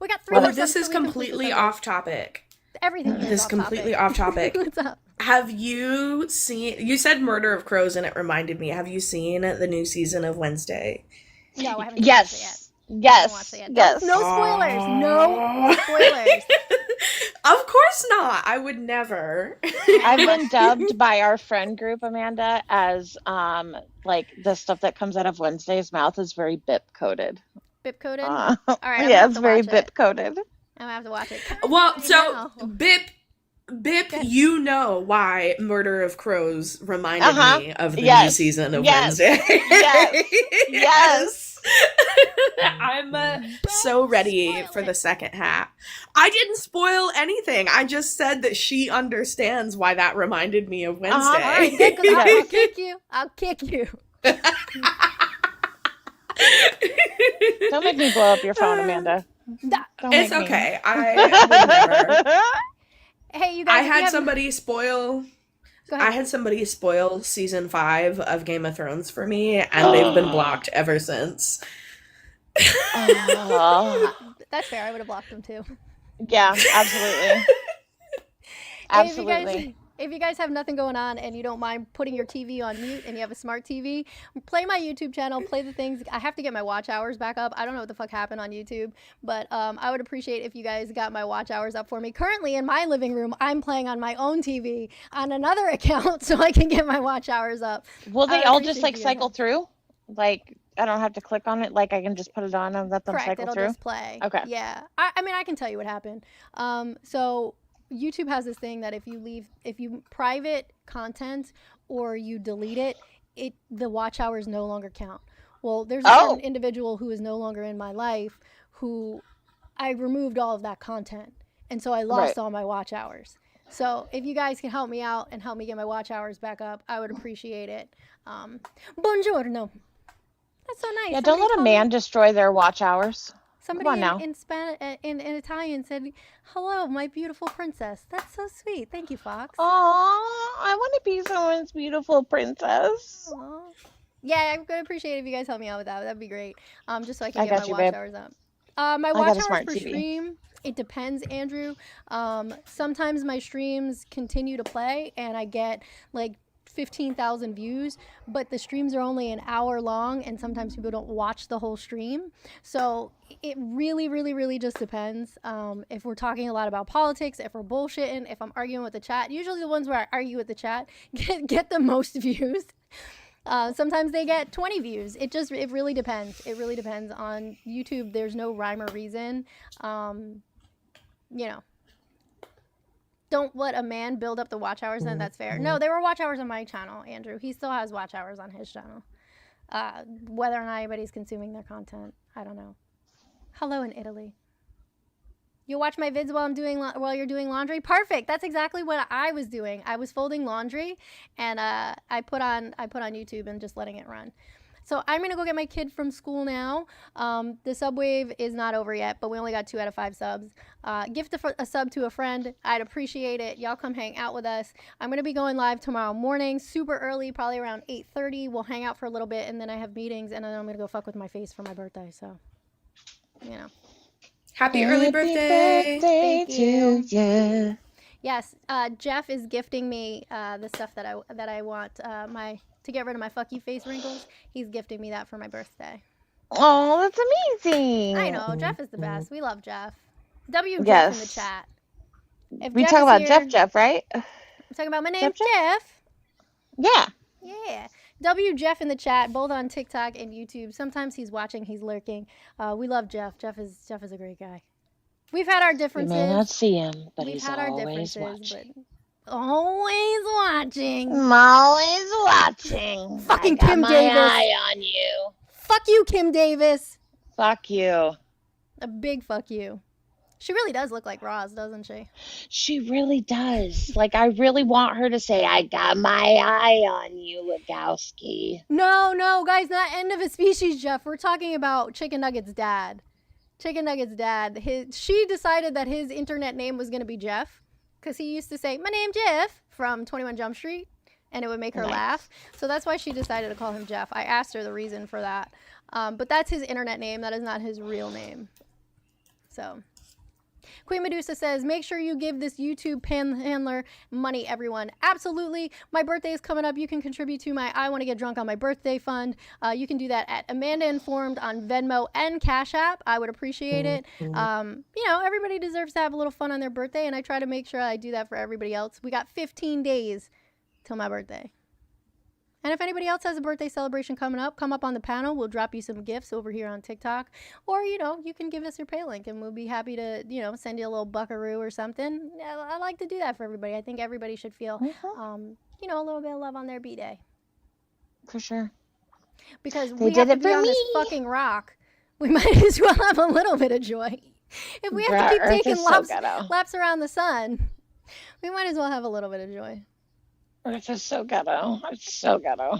We got 3 more. This is completely off topic. Everything is off completely topic. Off topic. What's up? Have you seen? You said Murder of Crows, and it reminded me. Have you seen the new season of Wednesday? No, I haven't watched it yet. Yes. No spoilers. No spoilers. Of course not. I would never. I've been dubbed by our friend group, Amanda, as the stuff that comes out of Wednesday's mouth is very bip coded. Bip coded? All right. Yeah, it's very bip coded. I'm gonna have to watch it. Well, so Bip, you know why Murder of Crows reminded me of the new season of Wednesday. Yes. I'm so ready for the second half. I didn't spoil anything. I just said that she understands why that reminded me of Wednesday. All right, good, 'cause I'll kick you. I'll kick you. Don't make me blow up your phone, Amanda. It's okay. I would never. Hey, you guys. I had somebody spoil season 5 of Game of Thrones for me, and they've been blocked ever since. That's fair. I would have blocked them too. Yeah, absolutely. Absolutely. If you guys have nothing going on and you don't mind putting your TV on mute and you have a smart TV, play my YouTube channel, play the things. I have to get my watch hours back up. I don't know what the fuck happened on YouTube, but I would appreciate if you guys got my watch hours up for me. Currently in my living room, I'm playing on my own TV on another account so I can get my watch hours up. Will I they would all just appreciate like if you guys cycle help. through? Like I don't have to click on it. Like I can just put it on and let them Correct. cycle It'll through. just play. Okay. Yeah. I mean, I can tell you what happened. So YouTube has this thing that if you private content or you delete it, the watch hours no longer count. Well, there's a certain individual who is no longer in my life who I removed all of that content. And so I lost all my watch hours. So if you guys can help me out and help me get my watch hours back up, I would appreciate it. Buongiorno. That's so nice. Yeah, don't let a man destroy their watch hours. Somebody in Italian said, "Hello, my beautiful princess." That's so sweet. Thank you, Fox. Oh, I want to be someone's beautiful princess. Aww. Yeah, I'm gonna appreciate it if you guys help me out with that. That'd be great. Just so I can I get got my you, watch babe. hours up. My I watch got a hours smart per TV. stream, it depends, Andrew. Sometimes my streams continue to play and I get like 15,000 views, but the streams are only an hour long and sometimes people don't watch the whole stream. So it really, really, really just depends. If we're talking a lot about politics, if we're bullshitting, if I'm arguing with the chat, usually the ones where I argue with the chat get the most views. Sometimes they get 20 views. It really depends. It really depends on YouTube. There's no rhyme or reason. You know, don't let a man build up the watch hours, then that's fair. No, there were watch hours on my channel, Andrew. He still has watch hours on his channel. Whether or not anybody's consuming their content, I don't know. Hello in Italy. You watch my vids while you're doing laundry? Perfect. That's exactly what I was doing. I was folding laundry, and I put on YouTube and just letting it run. So I'm gonna go get my kid from school now. The subwave is not over yet, but we only got 2 out of 5 subs. Gift a sub to a friend. I'd appreciate it. Y'all come hang out with us. I'm gonna be going live tomorrow morning, super early, probably around 8:30. We'll hang out for a little bit, and then I have meetings, and then I'm gonna go fuck with my face for my birthday. So, you know. Happy early birthday. Thank you. you. Yes, Jeff is gifting me the stuff that I want to get rid of my fuck you face wrinkles. He's gifting me that for my birthday. Oh, that's amazing. I know, Jeff is the best. We love Jeff. W Jeff Yes. in the chat. If We Jeff talk is about here, Jeff, right? I'm talking about my name's Jeff? Jeff. Yeah. Yeah. W Jeff in the chat, both on TikTok and YouTube. Sometimes he's watching, he's lurking. We love Jeff. Jeff is a great guy. We've had our You differences. may not see him, but We've he's had our always differences, watching. but always watching. I'm always watching. Fucking I got Kim my Davis. eye on you. Fuck you, Kim Davis. Fuck you. A big fuck you. She really does look like Roz, doesn't she? She really does. Like, I really want her to say, I got my eye on you, Legowski. No, guys, not end of a species, Jeff. We're talking about Chicken Nugget's dad. Chicken Nugget's dad. She decided that his internet name was going to be Jeff because he used to say, "My name's Jeff" from 21 Jump Street, and it would make her laugh. So that's why she decided to call him Jeff. I asked her the reason for that. But that's his internet name. That is not his real name. So... Queen Medusa says, make sure you give this YouTube panhandler money, everyone. Absolutely. My birthday is coming up. You can contribute to my I Want to Get Drunk on My Birthday fund. You can do that at Amanda Informed on Venmo and Cash App. I would appreciate it. You know, everybody deserves to have a little fun on their birthday, and I try to make sure I do that for everybody else. We got 15 days till my birthday. And if anybody else has a birthday celebration coming up, come up on the panel. We'll drop you some gifts over here on TikTok. Or, you know, you can give us your pay link and we'll be happy to, you know, send you a little buckaroo or something. I like to do that for everybody. I think everybody should feel, you know, a little bit of love on their B-Day. For sure. Because They we did have to it be for on this me. fucking rock. We might as well have a little bit of joy. If we have to keep Earth taking is so ghetto. laps around the sun, we might as well have a little bit of joy. Earth is so ghetto. It's so ghetto.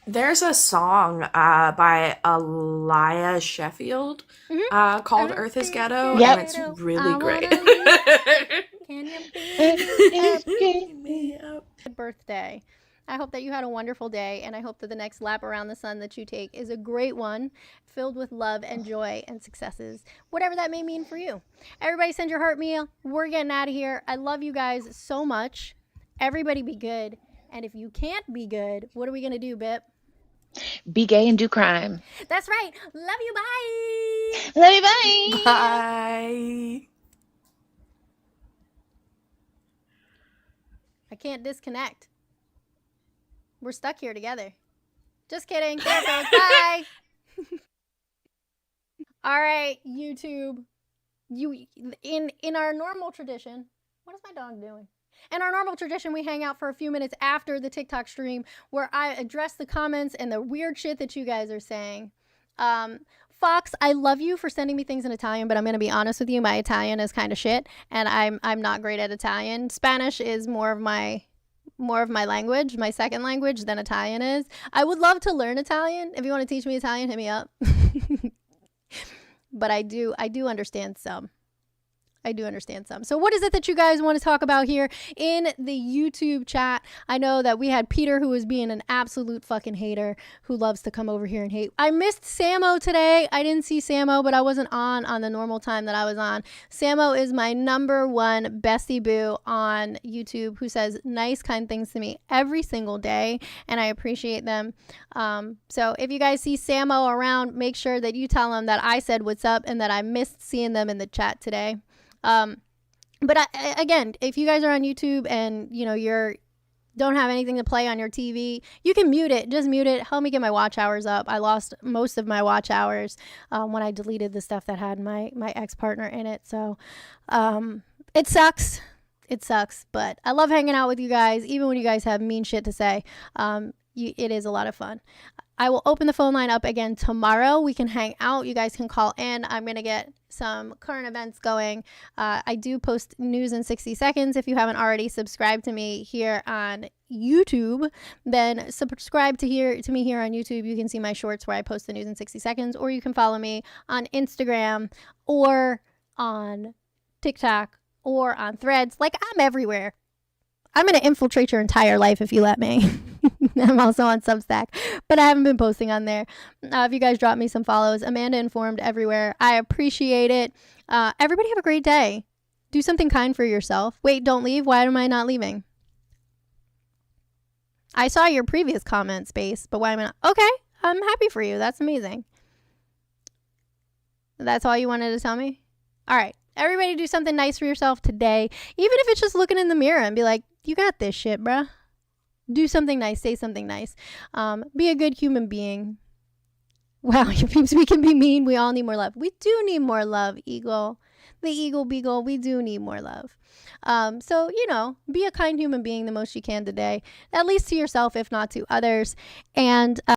There's a song by Elia Sheffield called Earth is Ghetto, Yep. and it's really great. Can you It's be birthday? I hope that you had a wonderful day, and I hope that the next lap around the sun that you take is a great one, filled with love and joy and successes, whatever that may mean for you. Everybody send your heart meal. We're getting out of here. I love you guys so much. Everybody be good. And if you can't be good, what are we going to do, Bip? Be gay and do crime. That's right. Love you. Bye. Love you. Bye. Bye. I can't disconnect. We're stuck here together. Just kidding. There it goes. Bye. All right, YouTube. In our normal tradition, what is my dog doing? In our normal tradition, we hang out for a few minutes after the TikTok stream where I address the comments and the weird shit that you guys are saying. Fox, I love you for sending me things in Italian, but I'm going to be honest with you, my Italian is kind of shit, and I'm not great at Italian. Spanish is more of my language, my second language, than Italian is. I would love to learn Italian. If you want to teach me Italian, hit me up. But I do understand some. So what is it that you guys want to talk about here in the YouTube chat? I know that we had Peter, who was being an absolute fucking hater, who loves to come over here and hate. I missed Samo today. I didn't see Samo, but I wasn't on the normal time that I was on. Samo is my number one bestie boo on YouTube, who says nice, kind things to me every single day, and I appreciate them. So if you guys see Samo around, make sure that you tell him that I said what's up and that I missed seeing them in the chat today. But again, if you guys are on YouTube and you don't have anything to play on your TV, you can mute it. Just mute it. Help me get my watch hours up. I lost most of my watch hours when I deleted the stuff that had my ex-partner in it. So it sucks. But I love hanging out with you guys, even when you guys have mean shit to say. It is a lot of fun. I will open the phone line up again tomorrow. We can hang out. You guys can call in. I'm going to get some current events going. I do post news in 60 seconds. If you haven't already subscribed to me here on YouTube, then subscribe to me here on YouTube. You can see my shorts where I post the news in 60 seconds, or you can follow me on Instagram or on TikTok or on Threads. Like, I'm everywhere. I'm going to infiltrate your entire life if you let me. I'm also on Substack, but I haven't been posting on there. If you guys drop me some follows, Amanda Informed everywhere. I appreciate it. Everybody have a great day. Do something kind for yourself. Wait, don't leave. Why am I not leaving? I saw your previous comment, Space, but why am I not? Okay, I'm happy for you. That's amazing. That's all you wanted to tell me? All right. Everybody do something nice for yourself today. Even if it's just looking in the mirror and be like, you got this shit, bruh. Do something nice. Say something nice. Be a good human being. Wow, we can be mean. We all need more love. We do need more love, Eagle. The Eagle Beagle, we do need more love. So, be a kind human being the most you can today. At least to yourself, if not to others. And